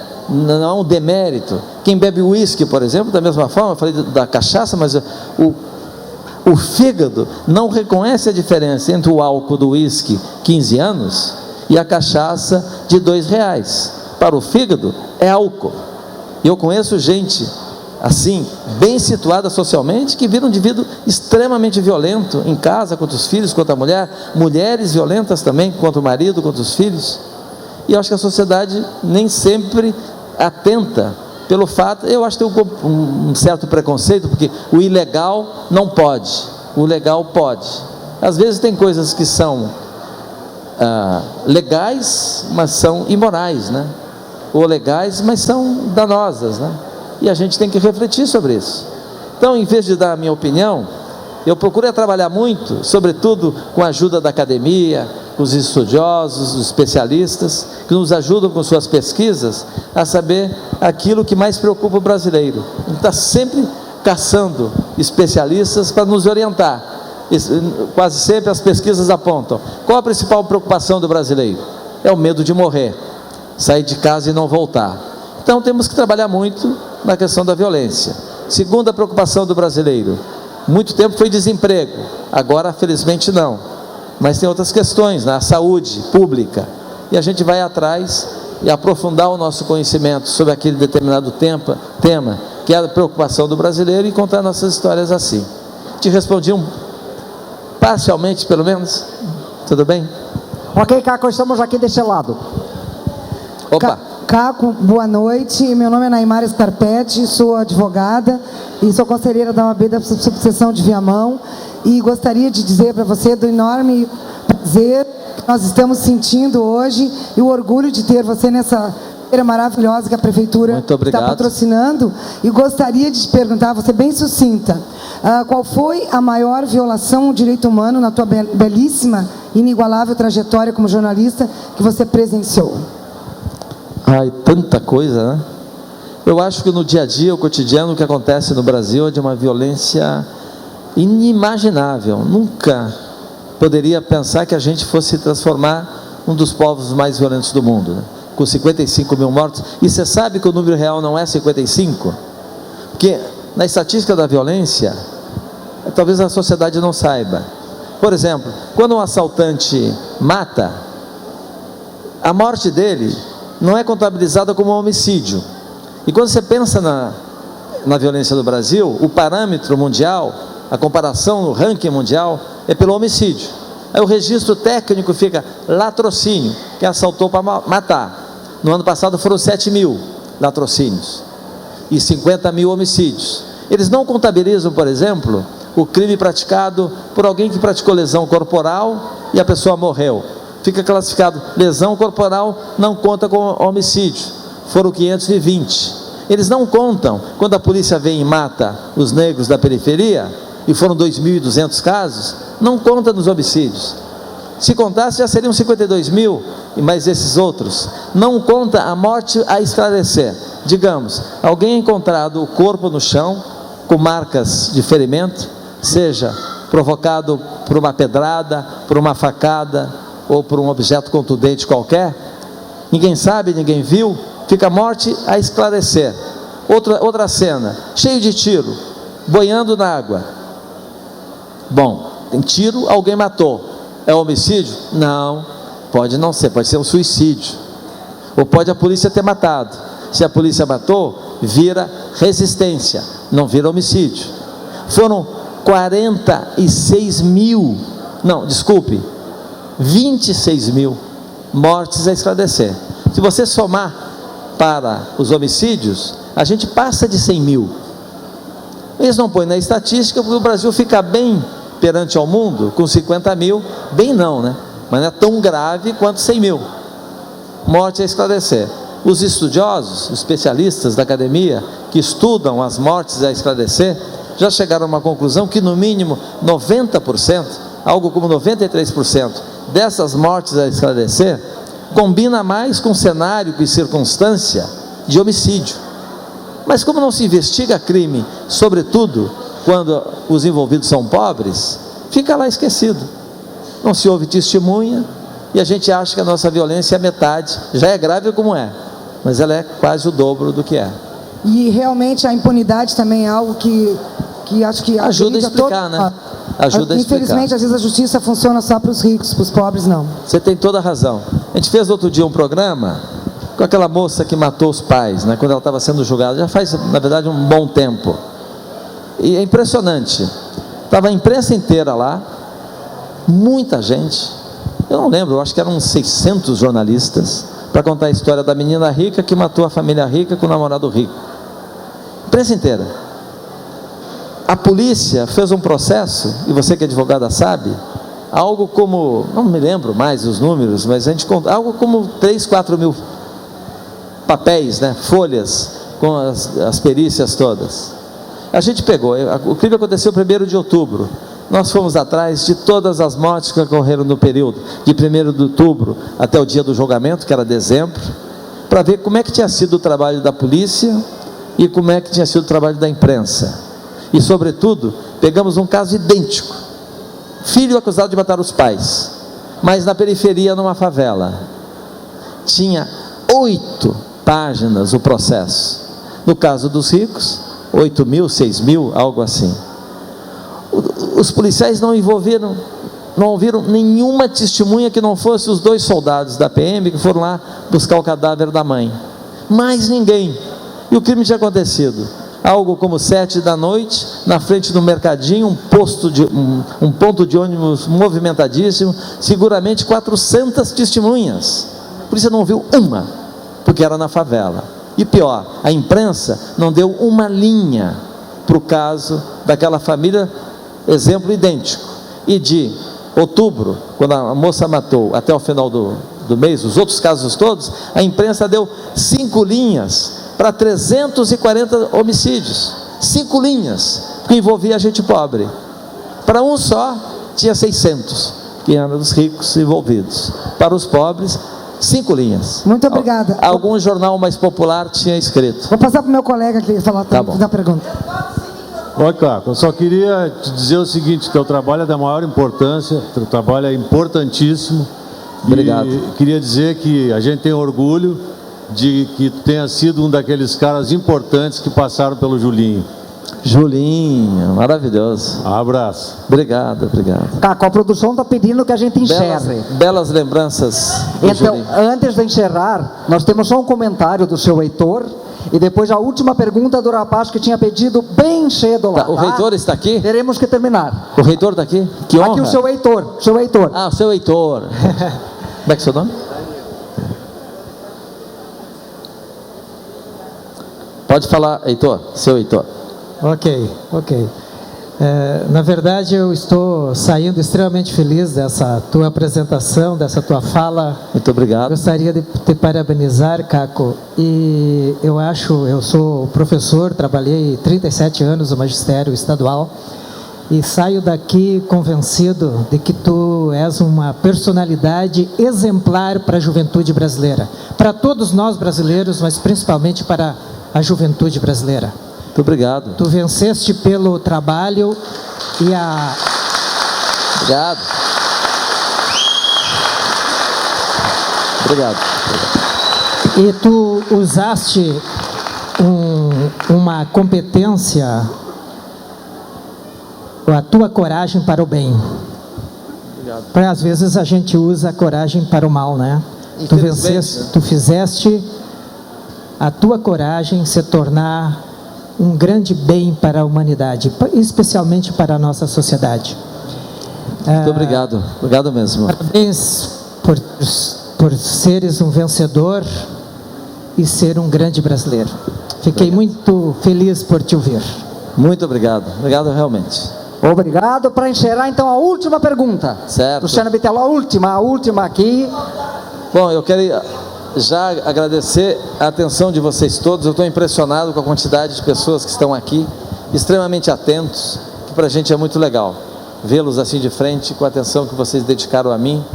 um demérito. Quem bebe uísque, por exemplo, da mesma forma, eu falei da cachaça, mas O fígado não reconhece a diferença entre o álcool do uísque 15 anos e a cachaça de R$2. Para o fígado é álcool. E eu conheço gente assim, bem situada socialmente, que vira um indivíduo extremamente violento em casa, contra os filhos, contra a mulher, mulheres violentas também, contra o marido, contra os filhos. E eu acho que a sociedade nem sempre atenta pelo fato, eu acho que tem um certo preconceito, porque o ilegal não pode, o legal pode. Às vezes tem coisas que são legais, mas são imorais, né? Ou legais, mas são danosas, né? E a gente tem que refletir sobre isso. Então, em vez de dar a minha opinião, eu procuro trabalhar muito, sobretudo com a ajuda da academia, com os estudiosos, os especialistas, que nos ajudam com suas pesquisas a saber aquilo que mais preocupa o brasileiro. A gente está sempre caçando especialistas para nos orientar. Quase sempre as pesquisas apontam: qual a principal preocupação do brasileiro? É o medo de morrer, sair de casa e não voltar. Então temos que trabalhar muito na questão da violência. Segunda preocupação do brasileiro, muito tempo foi desemprego, agora felizmente não, mas tem outras questões, né? A saúde pública, e a gente vai atrás e aprofundar o nosso conhecimento sobre aquele determinado tema, que é a preocupação do brasileiro, e contar nossas histórias assim. Te respondi parcialmente, pelo menos? Tudo bem? Ok, Caco, estamos aqui desse lado. Opa! Caco, boa noite. Meu nome é Naimara Scarpetti, sou advogada e sou conselheira da OAB da subseção de Viamão, e gostaria de dizer para você do enorme prazer que nós estamos sentindo hoje e o orgulho de ter você nessa feira maravilhosa que a Prefeitura está patrocinando. E gostaria de te perguntar, você bem sucinta, qual foi a maior violação do direito humano na tua belíssima, inigualável trajetória como jornalista que você presenciou? Ai, tanta coisa, né? Eu acho que no dia a dia, o cotidiano, o que acontece no Brasil é de uma violência inimaginável. Nunca poderia pensar que a gente fosse se transformar um dos povos mais violentos do mundo, né? Com 55 mil mortos. E você sabe que o número real não é 55? Porque na estatística da violência, talvez a sociedade não saiba. Por exemplo, quando um assaltante mata, a morte dele não é contabilizada como um homicídio. E quando você pensa na violência do Brasil, o parâmetro mundial, a comparação no ranking mundial é pelo homicídio. Aí o registro técnico fica latrocínio, que assaltou para matar. No ano passado foram 7 mil latrocínios e 50 mil homicídios. Eles não contabilizam, por exemplo, o crime praticado por alguém que praticou lesão corporal e a pessoa morreu. Fica classificado, lesão corporal não conta com homicídio, foram 520. Eles não contam, quando a polícia vem e mata os negros da periferia, e foram 2.200 casos, não conta nos homicídios. Se contasse, já seriam 52 mil, e mais esses outros. Não conta a morte a esclarecer. Digamos, alguém é encontrado o corpo no chão, com marcas de ferimento, seja provocado por uma pedrada, por uma facada, ou por um objeto contundente qualquer, ninguém sabe, ninguém viu, fica a morte a esclarecer. Outra cena, cheio de tiro, boiando na água. Bom, tem tiro, alguém matou. É homicídio? Não, pode não ser, pode ser um suicídio. Ou pode a polícia ter matado. Se a polícia matou, vira resistência, não vira homicídio. Foram 26 mil mortes a esclarecer. Se você somar para os homicídios, a gente passa de 100 mil. Eles não põem na estatística porque o Brasil fica bem perante ao mundo com 50 mil, bem não, né? Mas não é tão grave quanto 100 mil mortes a esclarecer. Os estudiosos, os especialistas da academia que estudam as mortes a esclarecer, já chegaram a uma conclusão que no mínimo 90%, algo como 93% dessas mortes a esclarecer, combina mais com cenário e circunstância de homicídio. Mas como não se investiga crime, sobretudo quando os envolvidos são pobres, fica lá esquecido. Não se ouve testemunha e a gente acha que a nossa violência é metade, já é grave como é, mas ela é quase o dobro do que é. E realmente a impunidade também é algo que que acho que ajuda a explicar, né? Ajuda a explicar. Infelizmente, às vezes a justiça funciona só para os ricos, para os pobres não. Você tem toda a razão. A gente fez outro dia um programa com aquela moça que matou os pais, né, quando ela estava sendo julgada, já faz, na verdade, um bom tempo. E é impressionante. Estava a imprensa inteira lá, muita gente. Eu não lembro, eu acho que eram uns 600 jornalistas para contar a história da menina rica que matou a família rica com o namorado rico. Imprensa inteira. A polícia fez um processo, e você que é advogada sabe, algo como, não me lembro mais os números, mas a gente conta, algo como 3, 4 mil papéis, né, folhas, com as perícias todas. A gente pegou, o crime aconteceu 1º de outubro, nós fomos atrás de todas as mortes que ocorreram no período, de 1º de outubro até o dia do julgamento, que era dezembro, para ver como é que tinha sido o trabalho da polícia e como é que tinha sido o trabalho da imprensa. E, sobretudo, pegamos um caso idêntico, filho acusado de matar os pais, mas na periferia, numa favela. Tinha 8 páginas o processo. No caso dos ricos, 8 mil, 6 mil, algo assim. Os policiais não ouviram nenhuma testemunha que não fosse os 2 soldados da PM que foram lá buscar o cadáver da mãe. Mais ninguém. E o crime tinha acontecido algo como 7 da noite, na frente do mercadinho, um ponto de ônibus movimentadíssimo, seguramente 400 testemunhas. A polícia não ouviu uma, porque era na favela. E pior, a imprensa não deu uma linha para o caso daquela família, exemplo idêntico. E de outubro, quando a moça matou, até o final do mês, os outros casos todos, a imprensa deu 5 linhas para 340 homicídios. 5 linhas, que envolvia gente pobre. Para um só, tinha 600, que eram dos ricos envolvidos. Para os pobres, 5 linhas. Muito obrigada. Algum jornal mais popular tinha escrito. Vou passar para o meu colega que falar da pergunta. Oi, Caco, eu só queria te dizer o seguinte: teu trabalho é da maior importância, teu trabalho é importantíssimo. Obrigado. E queria dizer que a gente tem orgulho de que tu tenha sido um daqueles caras importantes que passaram pelo Julinho. Julinho, maravilhoso. Abraço. Obrigado. Caco, a produção está pedindo que a gente encerre. Belas lembranças do Então, Julinho. antes de encerrar, nós temos só um comentário do seu Heitor, e depois a última pergunta do rapaz que tinha pedido bem cedo lá. O reitor está aqui? Teremos que terminar. O reitor está aqui? Que honra. Aqui o seu Heitor. Ah, o seu Heitor. Como é que é o seu nome? Pode falar, Heitor, seu Heitor. Ok. Na verdade, eu estou saindo extremamente feliz dessa tua apresentação, dessa tua fala. Muito obrigado. Gostaria de te parabenizar, Caco. E eu sou professor, trabalhei 37 anos no magistério estadual e saio daqui convencido de que tu és uma personalidade exemplar para a juventude brasileira. Para todos nós brasileiros, mas principalmente para a juventude brasileira. Muito obrigado. Tu venceste pelo trabalho e a... Obrigado. E tu usaste uma competência, a tua coragem para o bem. Obrigado. Porque às vezes a gente usa a coragem para o mal, né? Tu fizeste a tua coragem se tornar um grande bem para a humanidade, especialmente para a nossa sociedade. Muito obrigado mesmo. Parabéns por seres um vencedor e ser um grande brasileiro. Fiquei muito feliz por te ouvir. Muito obrigado realmente. Obrigado. Para encerrar, então, a última pergunta. Certo. Luciano Bitelo, a última aqui. Bom, eu quero já agradecer a atenção de vocês todos. Eu estou impressionado com a quantidade de pessoas que estão aqui, extremamente atentos, que para a gente é muito legal vê-los assim de frente, com a atenção que vocês dedicaram a mim.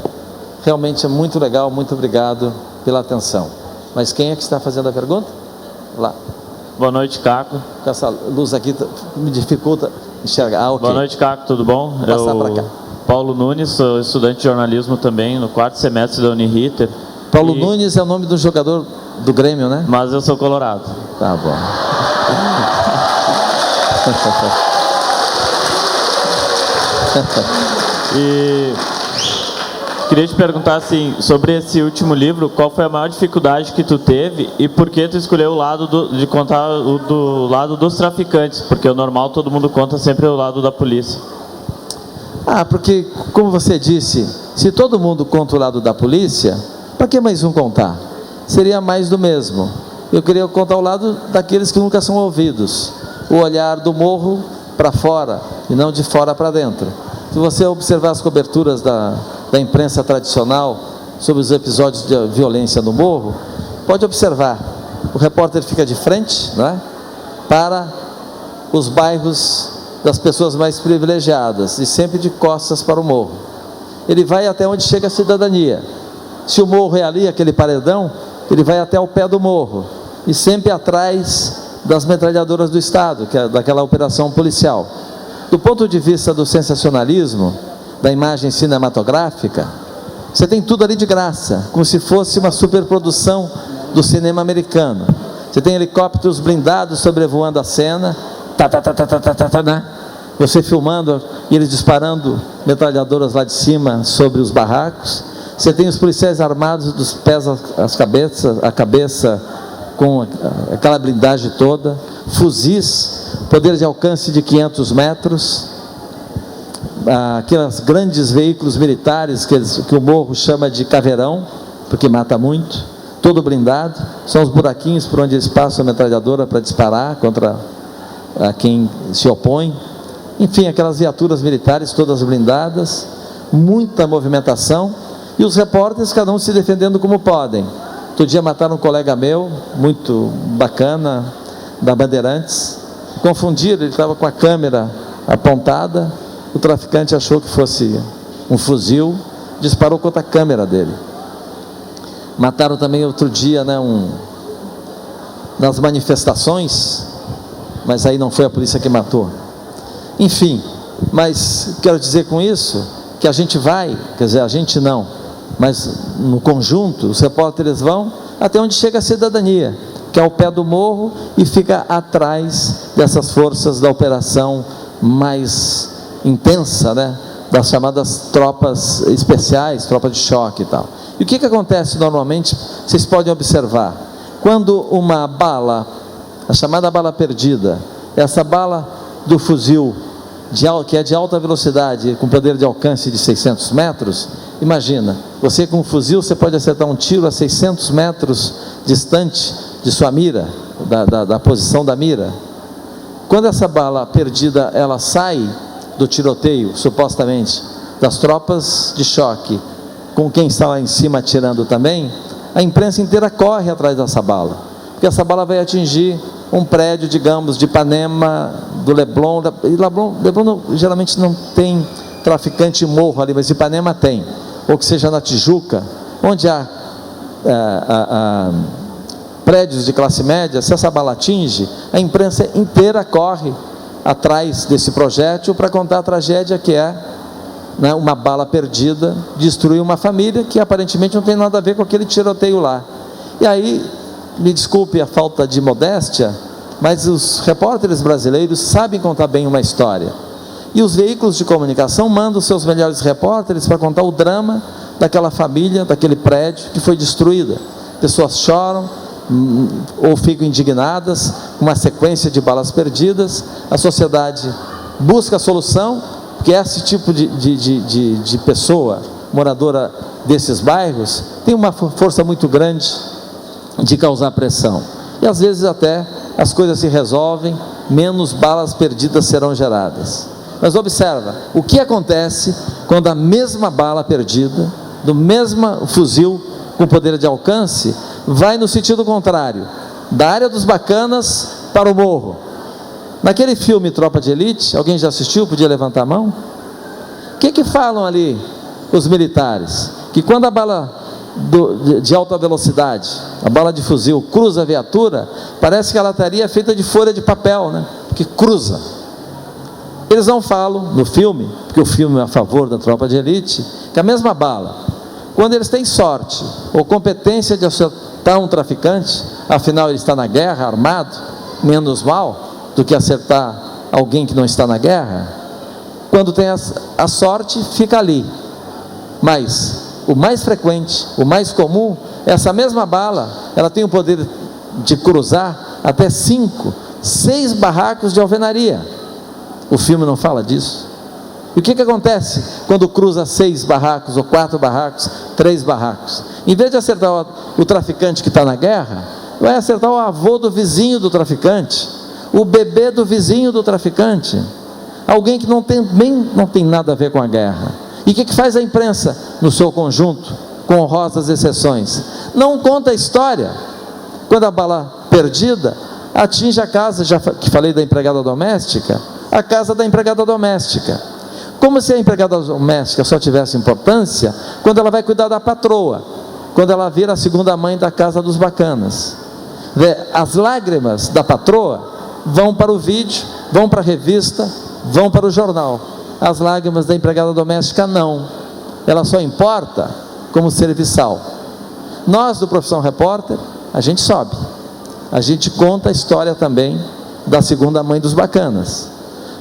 Realmente é muito legal, muito obrigado pela atenção. Mas quem é que está fazendo a pergunta? Lá. Boa noite, Caco. Com essa luz aqui me dificulta enxergar. Ok. Boa noite, Caco, tudo bom? Vou passar para cá. Paulo Nunes, sou estudante de jornalismo também, no 4º semestre da Uniriter. Paulo Nunes é o nome do jogador do Grêmio, né? Mas eu sou colorado. Tá bom. E queria te perguntar assim, sobre esse último livro, qual foi a maior dificuldade que tu teve e por que tu escolheu o lado de contar do lado dos traficantes? Porque o normal todo mundo conta sempre o lado da polícia. Porque, como você disse, se todo mundo conta o lado da polícia, para que mais um contar? Seria mais do mesmo. Eu queria contar o lado daqueles que nunca são ouvidos, o olhar do morro para fora e não de fora para dentro. Se você observar as coberturas da imprensa tradicional sobre os episódios de violência no morro, pode observar, o repórter fica de frente, né, para os bairros das pessoas mais privilegiadas e sempre de costas para o morro. Ele vai até onde chega a cidadania. Se o morro é ali, aquele paredão, ele vai até o pé do morro e sempre atrás das metralhadoras do Estado, que é daquela operação policial. Do ponto de vista do sensacionalismo, da imagem cinematográfica, você tem tudo ali de graça, como se fosse uma superprodução do cinema americano. Você tem helicópteros blindados sobrevoando a cena, né? Você filmando e eles disparando metralhadoras lá de cima sobre os barracos. Você tem os policiais armados dos pés à cabeça com aquela blindagem toda, fuzis, poder de alcance de 500 metros, aqueles grandes veículos militares que o morro chama de caveirão, porque mata muito, todo blindado, são os buraquinhos por onde eles passam a metralhadora para disparar contra quem se opõe. Enfim, aquelas viaturas militares todas blindadas, muita movimentação, e os repórteres cada um se defendendo como podem. Outro dia mataram um colega meu, muito bacana, da Bandeirantes, confundiram, ele estava com a câmera apontada, o traficante achou que fosse um fuzil, disparou contra a câmera dele. Mataram também outro dia, né, nas manifestações, mas aí não foi a polícia que matou. Enfim, mas quero dizer com isso que a gente vai, quer dizer, a gente não, mas no conjunto, os repórteres vão até onde chega a cidadania, que é ao pé do morro e fica atrás dessas forças da operação mais intensa, né, das chamadas tropas especiais, tropas de choque e tal. E o que acontece normalmente, vocês podem observar, quando uma bala, a chamada bala perdida, essa bala do fuzil, que é de alta velocidade, com poder de alcance de 600 metros, imagina, você com um fuzil, você pode acertar um tiro a 600 metros distante de sua mira, da posição da mira. Quando essa bala perdida, ela sai do tiroteio, supostamente, das tropas de choque, com quem está lá em cima atirando também, a imprensa inteira corre atrás dessa bala, porque essa bala vai atingir um prédio, digamos, de Ipanema, do Leblon, Leblon geralmente não tem traficante morro ali, mas Ipanema tem, ou que seja na Tijuca, onde há prédios de classe média. Se essa bala atinge, a imprensa inteira corre atrás desse projétil para contar a tragédia que é, né, uma bala perdida, destruir uma família que aparentemente não tem nada a ver com aquele tiroteio lá. E aí, me desculpe a falta de modéstia, mas os repórteres brasileiros sabem contar bem uma história. E os veículos de comunicação mandam os seus melhores repórteres para contar o drama daquela família, daquele prédio que foi destruída. Pessoas choram ou ficam indignadas com uma sequência de balas perdidas. A sociedade busca a solução, porque esse tipo de pessoa, moradora desses bairros, tem uma força muito grande de causar pressão. E às vezes até as coisas se resolvem, menos balas perdidas serão geradas. Mas observa, o que acontece quando a mesma bala perdida, do mesmo fuzil com poder de alcance, vai no sentido contrário, da área dos bacanas para o morro. Naquele filme Tropa de Elite, alguém já assistiu? Podia levantar a mão? O que falam ali os militares? Que quando a bala de alta velocidade, a bala de fuzil, cruza a viatura, parece que ela estaria feita de folha de papel, né? Que cruza. Eles não falam no filme, porque o filme é a favor da Tropa de Elite, que a mesma bala, quando eles têm sorte ou competência de acertar um traficante, afinal ele está na guerra, armado, menos mal do que acertar alguém que não está na guerra, quando tem a sorte, fica ali. Mas o mais frequente, o mais comum, essa mesma bala, ela tem o poder de cruzar até 5, 6 barracos de alvenaria. O filme não fala disso. E o que acontece quando cruza 6 barracos, ou 4 barracos, 3 barracos? Em vez de acertar o traficante que está na guerra, vai acertar o avô do vizinho do traficante, o bebê do vizinho do traficante, alguém que não tem nada a ver com a guerra. E o que faz a imprensa no seu conjunto, com honrosas exceções? Não conta a história. Quando a bala perdida atinge a casa, já que falei da empregada doméstica, a casa da empregada doméstica. Como se a empregada doméstica só tivesse importância quando ela vai cuidar da patroa, quando ela vira a segunda mãe da casa dos bacanas. As lágrimas da patroa vão para o vídeo, vão para a revista, vão para o jornal. As lágrimas da empregada doméstica não. Ela só importa como serviçal. Nós do Profissão Repórter, a gente sobe. A gente conta a história também da segunda mãe dos bacanas.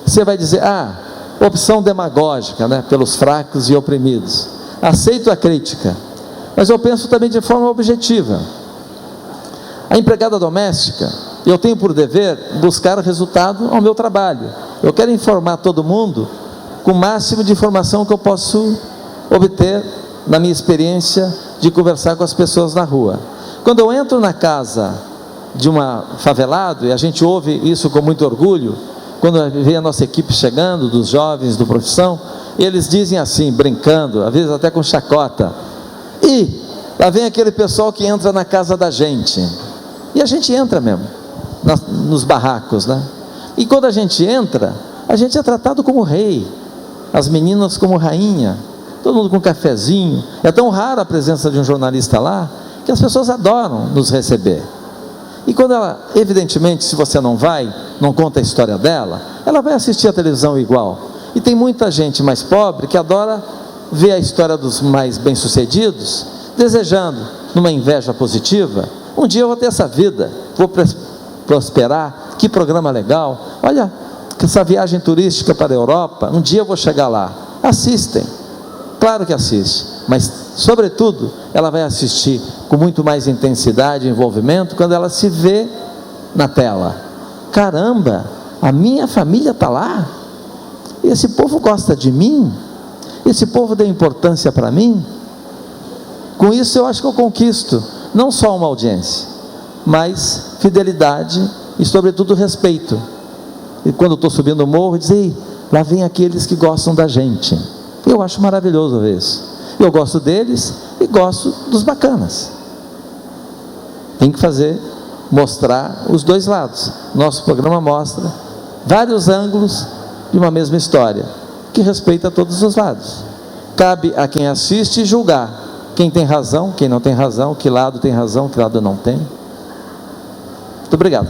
Você vai dizer, opção demagógica, né, pelos fracos e oprimidos. Aceito a crítica, mas eu penso também de forma objetiva. A empregada doméstica, eu tenho por dever buscar resultado ao meu trabalho. Eu quero informar todo mundo com o máximo de informação que eu posso obter na minha experiência de conversar com as pessoas na rua. Quando eu entro na casa de uma favelado, e a gente ouve isso com muito orgulho, quando vê a nossa equipe chegando, dos jovens do Profissão, eles dizem assim, brincando, às vezes até com chacota, lá vem aquele pessoal que entra na casa da gente. E a gente entra mesmo, nos barracos, né? E quando a gente entra, a gente é tratado como rei, as meninas como rainha, todo mundo com um cafezinho. É tão rara a presença de um jornalista lá, que as pessoas adoram nos receber. E quando ela, evidentemente, se você não conta a história dela, ela vai assistir a televisão igual. E tem muita gente mais pobre que adora ver a história dos mais bem-sucedidos, desejando, numa inveja positiva, um dia eu vou ter essa vida, vou prosperar, que programa legal, olha, essa viagem turística para a Europa, um dia eu vou chegar lá. Assistem, claro que assiste, mas sobretudo ela vai assistir com muito mais intensidade e envolvimento quando ela se vê na tela. Caramba, a minha família está lá, esse povo gosta de mim, esse povo deu importância para mim. Com isso eu acho que eu conquisto não só uma audiência, mas fidelidade e sobretudo respeito. E quando eu estou subindo o morro, dizer, lá vem aqueles que gostam da gente. Eu acho maravilhoso ver isso. Eu gosto deles e gosto dos bacanas. Tem que mostrar os dois lados. Nosso programa mostra vários ângulos de uma mesma história, que respeita todos os lados. Cabe a quem assiste julgar quem tem razão, quem não tem razão, que lado tem razão, que lado não tem. Muito obrigado.